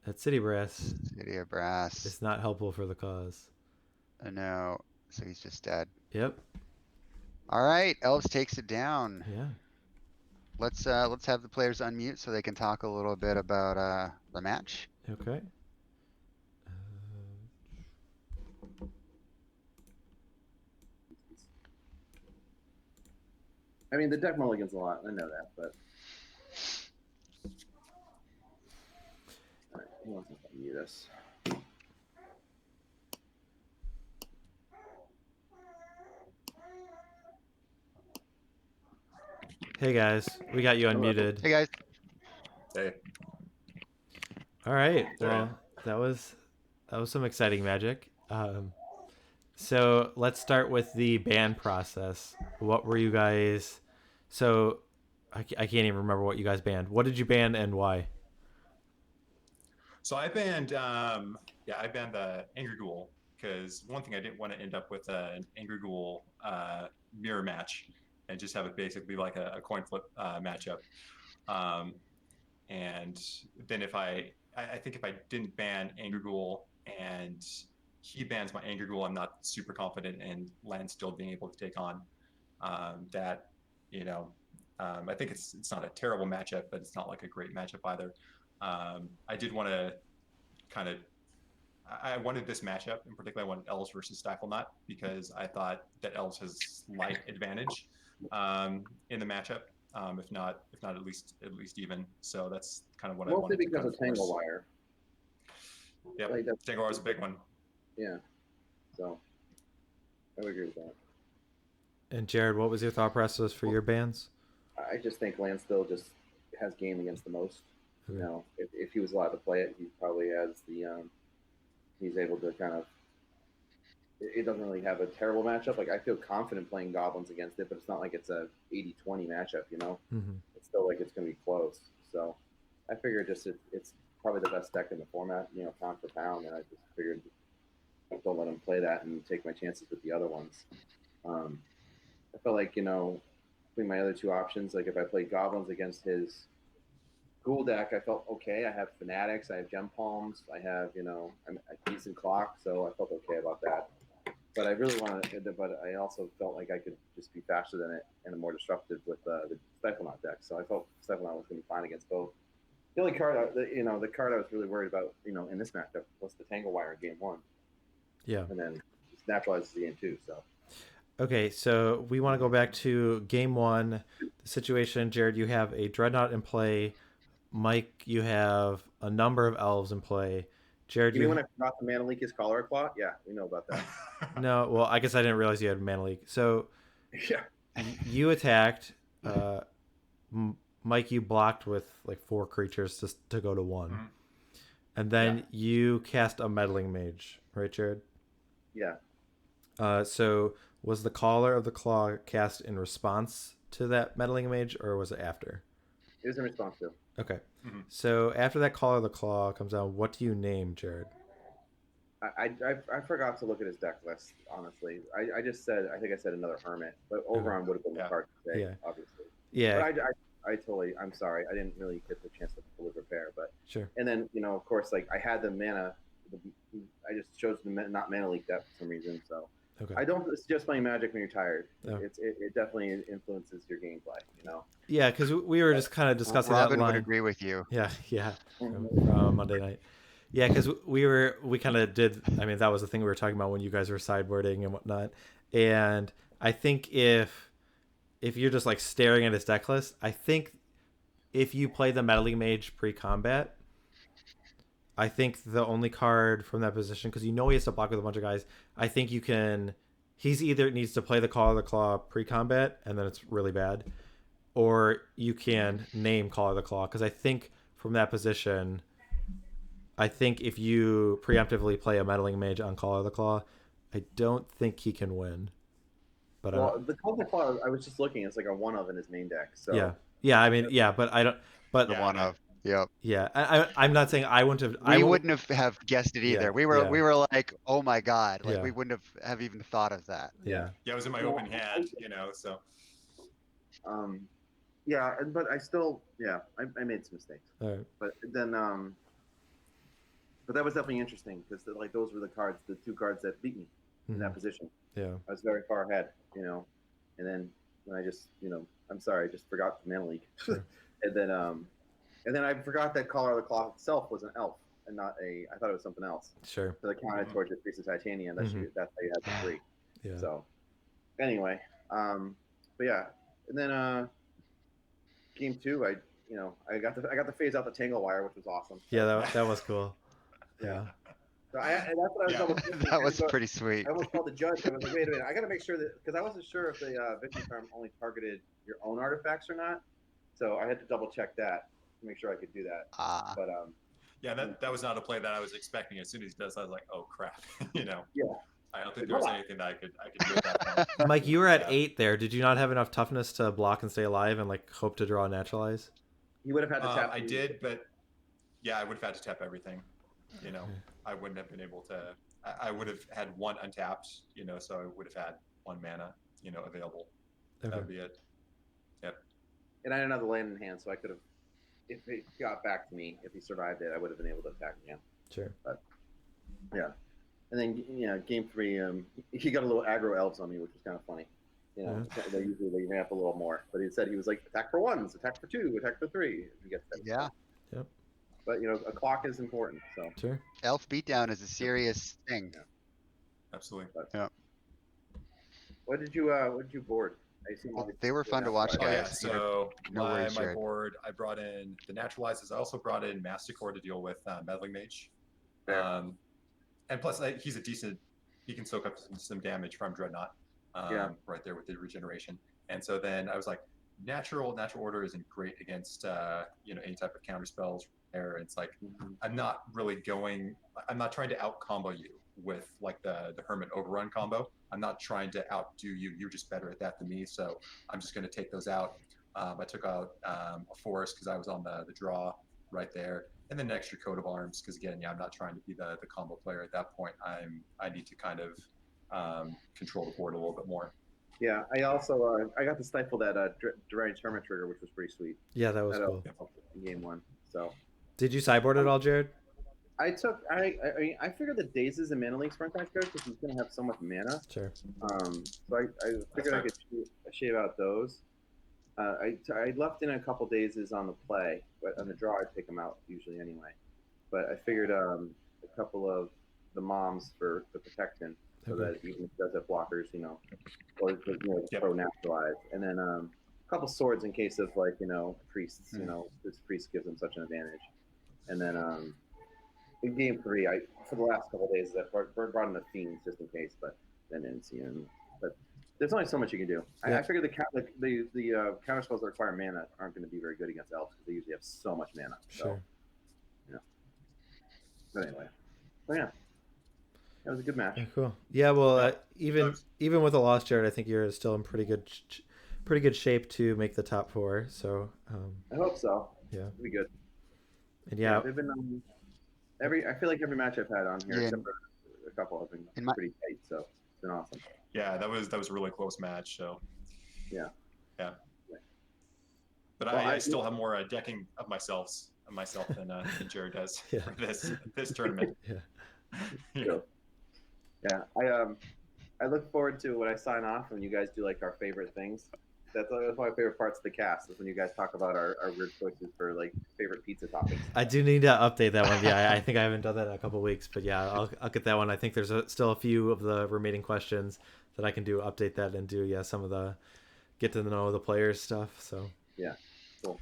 That City Brass. City of Brass. It's not helpful for the cause. No, so he's just dead. Yep. All right, Elves takes it down. Yeah. Let's have the players unmute so they can talk a little bit about the match. Okay. I mean, the deck mulligans a lot. I know that, but all right, who wants to mute us? Hey guys, we got you unmuted. Hey guys. Hey. All right. Sorry. Well, that was some exciting magic. So let's start with the ban process. What were you guys? So I can't even remember what you guys banned. What did you ban and why? So I banned, I banned the Angry Ghoul because one thing I didn't want to end up with an Angry Ghoul mirror match and just have it basically like a coin flip matchup. And then I think if I didn't ban Angry Ghoul and he bans my Angry Ghoul, I'm not super confident in Land still being able to take on that. I think it's not a terrible matchup, but it's not like a great matchup either. I did want to I wanted this matchup in particular. I wanted Elves versus Stiflenut because I thought that Elves has slight advantage in the matchup, if not at least even. So that's kind of what I wanted. Mostly because of Tangle Wire. Yep, like Tangle Wire is a big one. Yeah, so I would agree with that. And Jared, what was your thought process for your bans? I just think Landstill just has game against the most. Okay. You know, if he was allowed to play it, he probably has the he's able to kind of it doesn't really have a terrible matchup. Like I feel confident playing goblins against it, but it's not like it's a 80-20 matchup. Mm-hmm. It's still like it's going to be close. So I figured just it's probably the best deck in the format. Pound for pound, and I just figured don't let him play that and take my chances with the other ones. I felt like between my other two options, like if I played goblins against his ghoul deck, I felt okay. I have fanatics, I have gem palms, I have I'm a decent clock, so I felt okay about that. But I really wanted, but I also felt like I could just be faster than it and more disruptive with the Stiflenaut deck. So I felt Stiflenaut was going to be fine against both. The only card, the card I was really worried about, in this matchup was the Tangle Wire in game one. Yeah. And then it naturalizes the game two. So. Okay, so we want to go back to game one. The situation, Jared, you have a Dreadnought in play. Mike, you have a number of elves in play. Jared, You mean when I forgot the Mana Leak is Cholera Claw? Yeah, we know about that. No, well, I guess I didn't realize you had Mana Leak. So Yeah. you attacked. Mike, you blocked with like 4 creatures to go to 1. Mm-hmm. And then you cast a Meddling Mage, right, Jared? Yeah. So was the Caller of the Claw cast in response to that Meddling Mage, or was it after? It was in response to. Okay. Mm-hmm. So after that Caller of the Claw comes down, what do you name, Jared? I forgot to look at his deck list, honestly. I just said, I think I said another Hermit, but Oberon would have been the card to say, obviously. Yeah. But I totally, I'm sorry. I didn't really get the chance to fully prepare, but. Sure. And then, of course, like I had the mana, I just chose the not Mana Leak that for some reason, so. Okay. I don't suggest playing Magic when you're tired. Oh. It definitely influences your gameplay, Yeah, because we were just kind of discussing that line. Robin would agree with you. Yeah, from Monday night. Yeah, because we kind of did. I mean, that was the thing we were talking about when you guys were sideboarding and whatnot. And I think if you're just like staring at his deck list, I think if you play the Meddling Mage pre-combat, I think the only card from that position, because he has to block with a bunch of guys, I think you can. He's either needs to play the Call of the Claw pre-combat, and then it's really bad, or you can name Call of the Claw, because I think from that position, I think if you preemptively play a Meddling Mage on Call of the Claw, I don't think he can win. But the Call of the Claw, I was just looking, it's like a one of in his main deck. So yeah. I mean, but I don't. But the one of. Yep. Yeah, I'm not saying I wouldn't have. We wouldn't have guessed it either. We were like, oh my god, like we wouldn't have even thought of that. Yeah. Yeah, it was in my open hand, so. Yeah, but I still, I made some mistakes. All right. But then, but that was definitely interesting because like those were the 2 cards that beat me in that position. Yeah. I was very far ahead, and then when I just, I'm sorry, I just forgot the Mana Leak. Sure. And then I forgot that Caller of the Claw itself was an elf and not I thought it was something else. Sure. So the counted towards your Priest of Titanium. That's how you had the 3. Yeah. So anyway, but yeah, and then game 2, I got to phase out the Tangle Wire, which was awesome. Yeah, that was cool. Yeah. So that's what I was double thinking. That was pretty sweet. I almost called the judge. I was like, wait a minute, I got to make sure that because I wasn't sure if the victory charm only targeted your own artifacts or not. So I had to double check that to make sure I could do that. But yeah, that was not a play that I was expecting. As soon as he does, I was like, oh crap, Yeah. I don't think there was anything that I could do at that point. Mike, you were at 8 there. Did you not have enough toughness to block and stay alive and like hope to draw a naturalize? You would have had to tap. I did, but yeah, I would have had to tap everything. I wouldn't have been able to. I would have had 1 untapped. So I would have had 1 mana. Available. Okay. That would be it. Yep. And I had another land in hand, so I could have. If it got back to me, if he survived it, I would have been able to attack again. Sure. But yeah, and then game 3, he got a little aggro elves on me, which was kind of funny. They usually ramp a little more, but he said he was like attack for 1s, attack for 2, attack for 3. He gets that. Yeah. Yep. But a clock is important. So Sure. Elf beatdown is a serious thing. Yeah. Absolutely. Yeah. What did you board? I assume They were fun to watch, Oh, yeah. guys. So No worries, my Jared. board, I brought in the naturalizes. I also brought in Masticore to deal with Meddling Mage. Fair. And plus, he's a decent. He can soak up some damage from Dreadnought. Right there with the regeneration. And so then I was like, natural order isn't great against any type of counter spells. There, it's like I'm not really going. I'm not trying to out combo you. with like the Hermit Overrun combo. I'm not trying to outdo you. You're just better at that than me. So I'm just going to take those out. I took out a Forest because I was on the draw right there, and then an extra coat of arms because again, I'm not trying to be the combo player at that point. I need to kind of control the board a little bit more. Yeah, I also I got to stifle that Deranged Hermit trigger, which was pretty sweet. Yeah, that was cool. Game 1. So. Did you sideboard at all, Jared? I figured the Dazes and Mana Links weren't that good because he's gonna have so much mana. Sure. So I figured I could shave out those. I left in a couple Dazes on the play, but on the draw I take them out usually anyway. But I figured a couple of the moms for the protection, so that even if it does have blockers, or pro naturalize, and then a couple swords in case of priests. This priest gives them such an advantage, and then in game 3, for the last couple of days, I brought in the fiends just in case, but then didn't see him. But there's only so much you can do. I figured the counter spells that require mana aren't going to be very good against elves because they usually have so much mana. Sure. So, but anyway, yeah, that was a good match. Yeah, cool. Yeah, well, even with a loss, Jared, I think you're still in pretty good shape to make the top 4. So I hope so. Yeah, it'll be good. And yeah, they've been I feel like every match I've had on here, except for a couple, have been pretty tight. So it's been awesome. Yeah, that was a really close match. So yeah. But I still have more decking of myself than Jared does for this tournament. Yeah. I look forward to when I sign off and you guys do like our favorite things. That's one of my favorite parts of the cast is when you guys talk about our weird choices for like favorite pizza toppings. I do need to update that one. Yeah, I think I haven't done that in a couple of weeks, but yeah, I'll get that one. I think there's still a few of the remaining questions that I can update that and do some of the get to know the players stuff. So yeah, cool.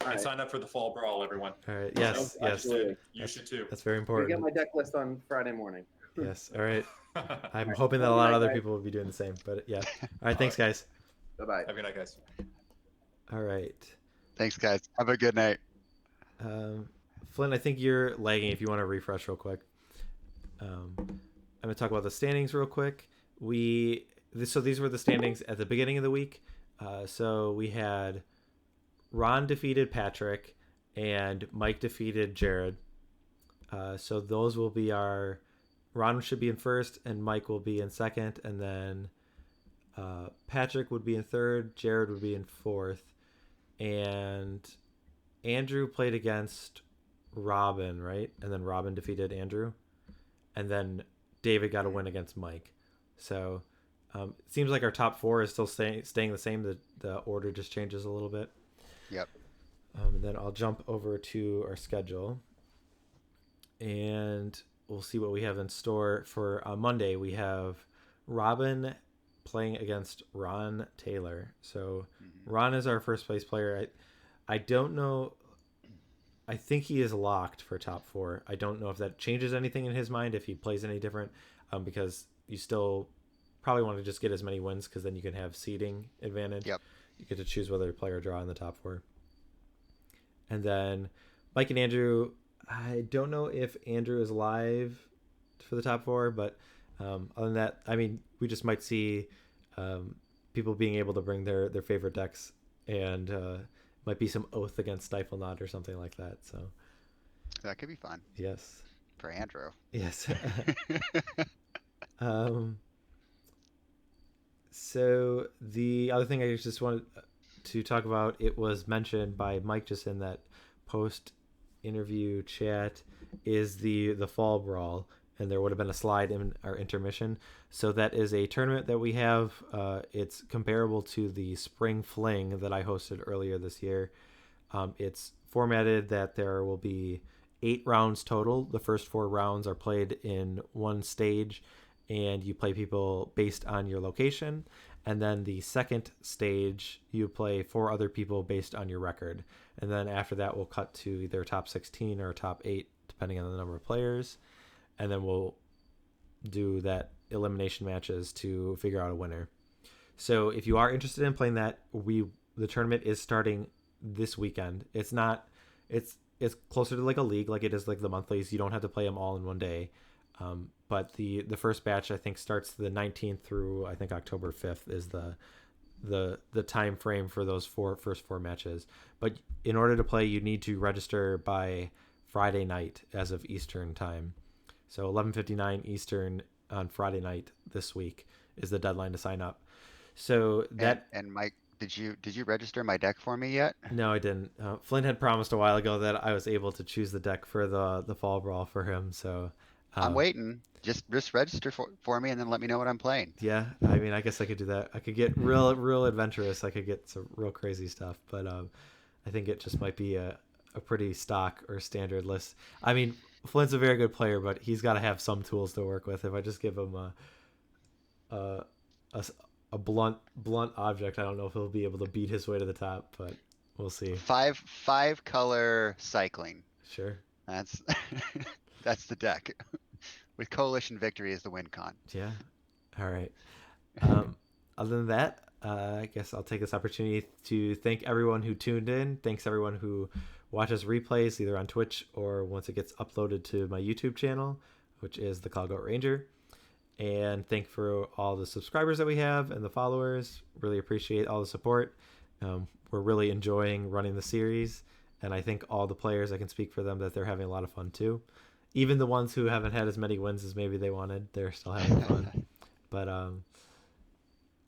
And sign up for the Fall Brawl, everyone. All right. Yes. Absolutely. You should too. That's very important. I get my deck list on Friday morning. Yes. All right. I'm hoping that a lot of other people will be doing the same. But yeah. All right. Thanks, guys. Bye-bye. Have a good night, guys. All right. Thanks, guys. Have a good night. Flynn, I think you're lagging. If you want to refresh real quick. I'm going to talk about the standings real quick. So these were the standings at the beginning of the week. So we had Ron defeated Patrick and Mike defeated Jared. So those will be Ron should be in first and Mike will be in second, and then Patrick would be in third, Jared would be in fourth, and Andrew played against Robin, right? And then Robin defeated Andrew, and then David got a win against Mike. So it seems like our top 4 is still staying the same. The order just changes a little bit. Yep. And then I'll jump over to our schedule, and we'll see what we have in store for Monday. We have Robin playing against Ron Taylor. So Ron is our first place player. I don't know. I think he is locked for top 4. I don't know if that changes anything in his mind, if he plays any different, because you still probably want to just get as many wins because then you can have seeding advantage. Yep. You get to choose whether to play or draw in the top 4. And then Mike and Andrew, I don't know if Andrew is live for the top 4, but other than that, I mean, we just might see people being able to bring their favorite decks, and might be some oath against Stifle Knot or something like that. So that could be fun. Yes. For Andrew. Yes. So the other thing I just wanted to talk about, it was mentioned by Mike just in that post interview chat, is the Fall Brawl, and there would have been a slide in our intermission. So that is a tournament that we have. It's comparable to the Spring Fling that I hosted earlier this year. It's formatted that there will be 8 rounds total. The first 4 rounds are played in one stage, and you play people based on your location. And then the second stage, you play 4 other people based on your record. And then after that, we'll cut to either top 16 or top 8, depending on the number of players. And then we'll do that elimination matches to figure out a winner. So if you are interested in playing that, the tournament is starting this weekend. It's closer to like a league, like it is like the monthlies. You don't have to play them all in one day. But the first batch I think starts the 19th through I think October 5th is the time frame for those first four matches. But in order to play, you need to register by Friday night as of Eastern time. So 11:59 Eastern on Friday night this week is the deadline to sign up. So that and Mike, did you register my deck for me yet? no, I didn't. Flynn had promised a while ago that I was able to choose the deck for the fall brawl for him. So I'm waiting. Just register for me and then let me know what I'm playing. yeah, I mean, I guess I could do that. I could get real adventurous. I could get some real crazy stuff, but I think it just might be a pretty stock or standard list. I mean, Flynn's a very good player, but he's got to have some tools to work with. If I just give him a blunt object, I don't know if he'll be able to beat his way to the top, but we'll see. Five color cycling. Sure. That's that's the deck. With Coalition Victory as the win con. Yeah. All right. Other than that, I guess I'll take this opportunity to thank everyone who tuned in. Thanks everyone who watches replays either on Twitch or once it gets uploaded to my YouTube channel, which is the Cloud Goat Ranger. And thank for all the subscribers that we have and the followers. Really appreciate all the support. We're really enjoying running the series, and I think all the players, I can speak for them that they're having a lot of fun too. Even the ones who haven't had as many wins as maybe they wanted, they're still having fun. But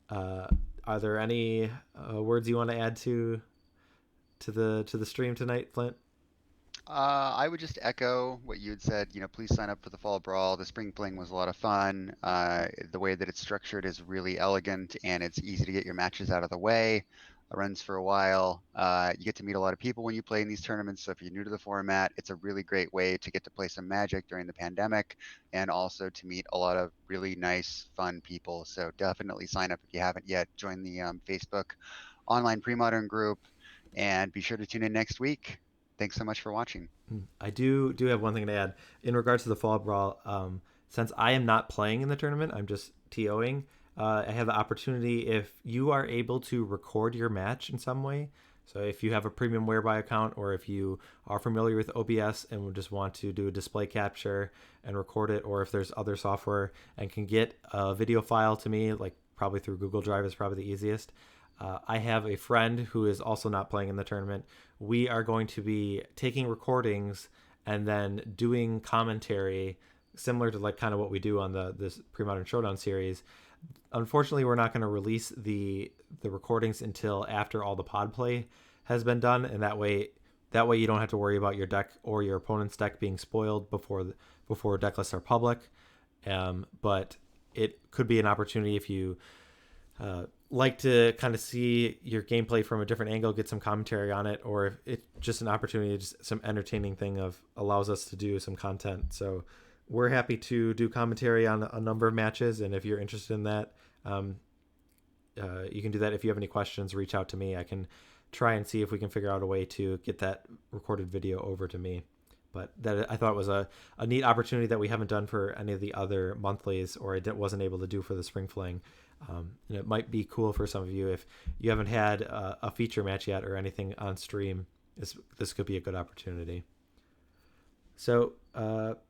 are there any words you want to add to the stream tonight, Flint? I would just echo what you had said. Please sign up for the Fall Brawl. The Spring Fling was a lot of fun. The way that it's structured is really elegant, and it's easy to get your matches out of the way. It runs for a while. You get to meet a lot of people when you play in these tournaments. So if you're new to the format, it's a really great way to get to play some Magic during the pandemic, and also to meet a lot of really nice, fun people. So definitely sign up if you haven't yet. Join the Facebook online Premodern group, and be sure to tune in next week. Thanks so much for watching. I do have one thing to add in regards to the Fall Brawl. Since I am not playing in the tournament, I'm just TOing. I have the opportunity, if you are able to record your match in some way. So if you have a premium Whereby account, or if you are familiar with OBS and would just want to do a display capture and record it, or if there's other software and can get a video file to me, like probably through Google Drive is probably the easiest. I have a friend who is also not playing in the tournament. We are going to be taking recordings and then doing commentary similar to like kind of what we do on this Premodern Showdown series. Unfortunately, we're not going to release the recordings until after all the pod play has been done, and that way you don't have to worry about your deck or your opponent's deck being spoiled before deck lists are public. But it could be an opportunity if you like to kind of see your gameplay from a different angle, get some commentary on it, or if it's just an opportunity, just some entertaining thing allows us to do some content. So we're happy to do commentary on a number of matches, and if you're interested in that, you can do that. If you have any questions, reach out to me. I can try and see if we can figure out a way to get that recorded video over to me. But that, I thought, was a neat opportunity that we haven't done for any of the other monthlies, or I wasn't able to do for the Spring Fling. And it might be cool for some of you if you haven't had a feature match yet or anything on stream. This could be a good opportunity. So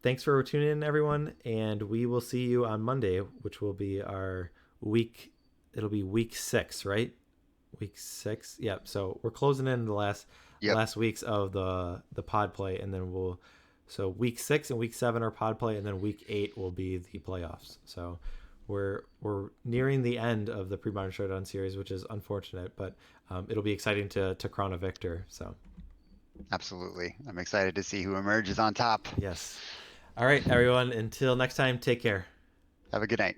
thanks for tuning in, everyone, and we will see you on Monday, which will be our week. It'll be week 6, right? Week 6. Yeah. So we're closing in the last weeks of the pod play, and then so week 6 and week 7 are pod play, and then week 8 will be the playoffs. So we're nearing the end of the Premodern Showdown series, which is unfortunate, but it'll be exciting to crown a victor. So absolutely, I'm excited to see who emerges on top. Yes. All right, everyone. Until next time, take care. Have a good night.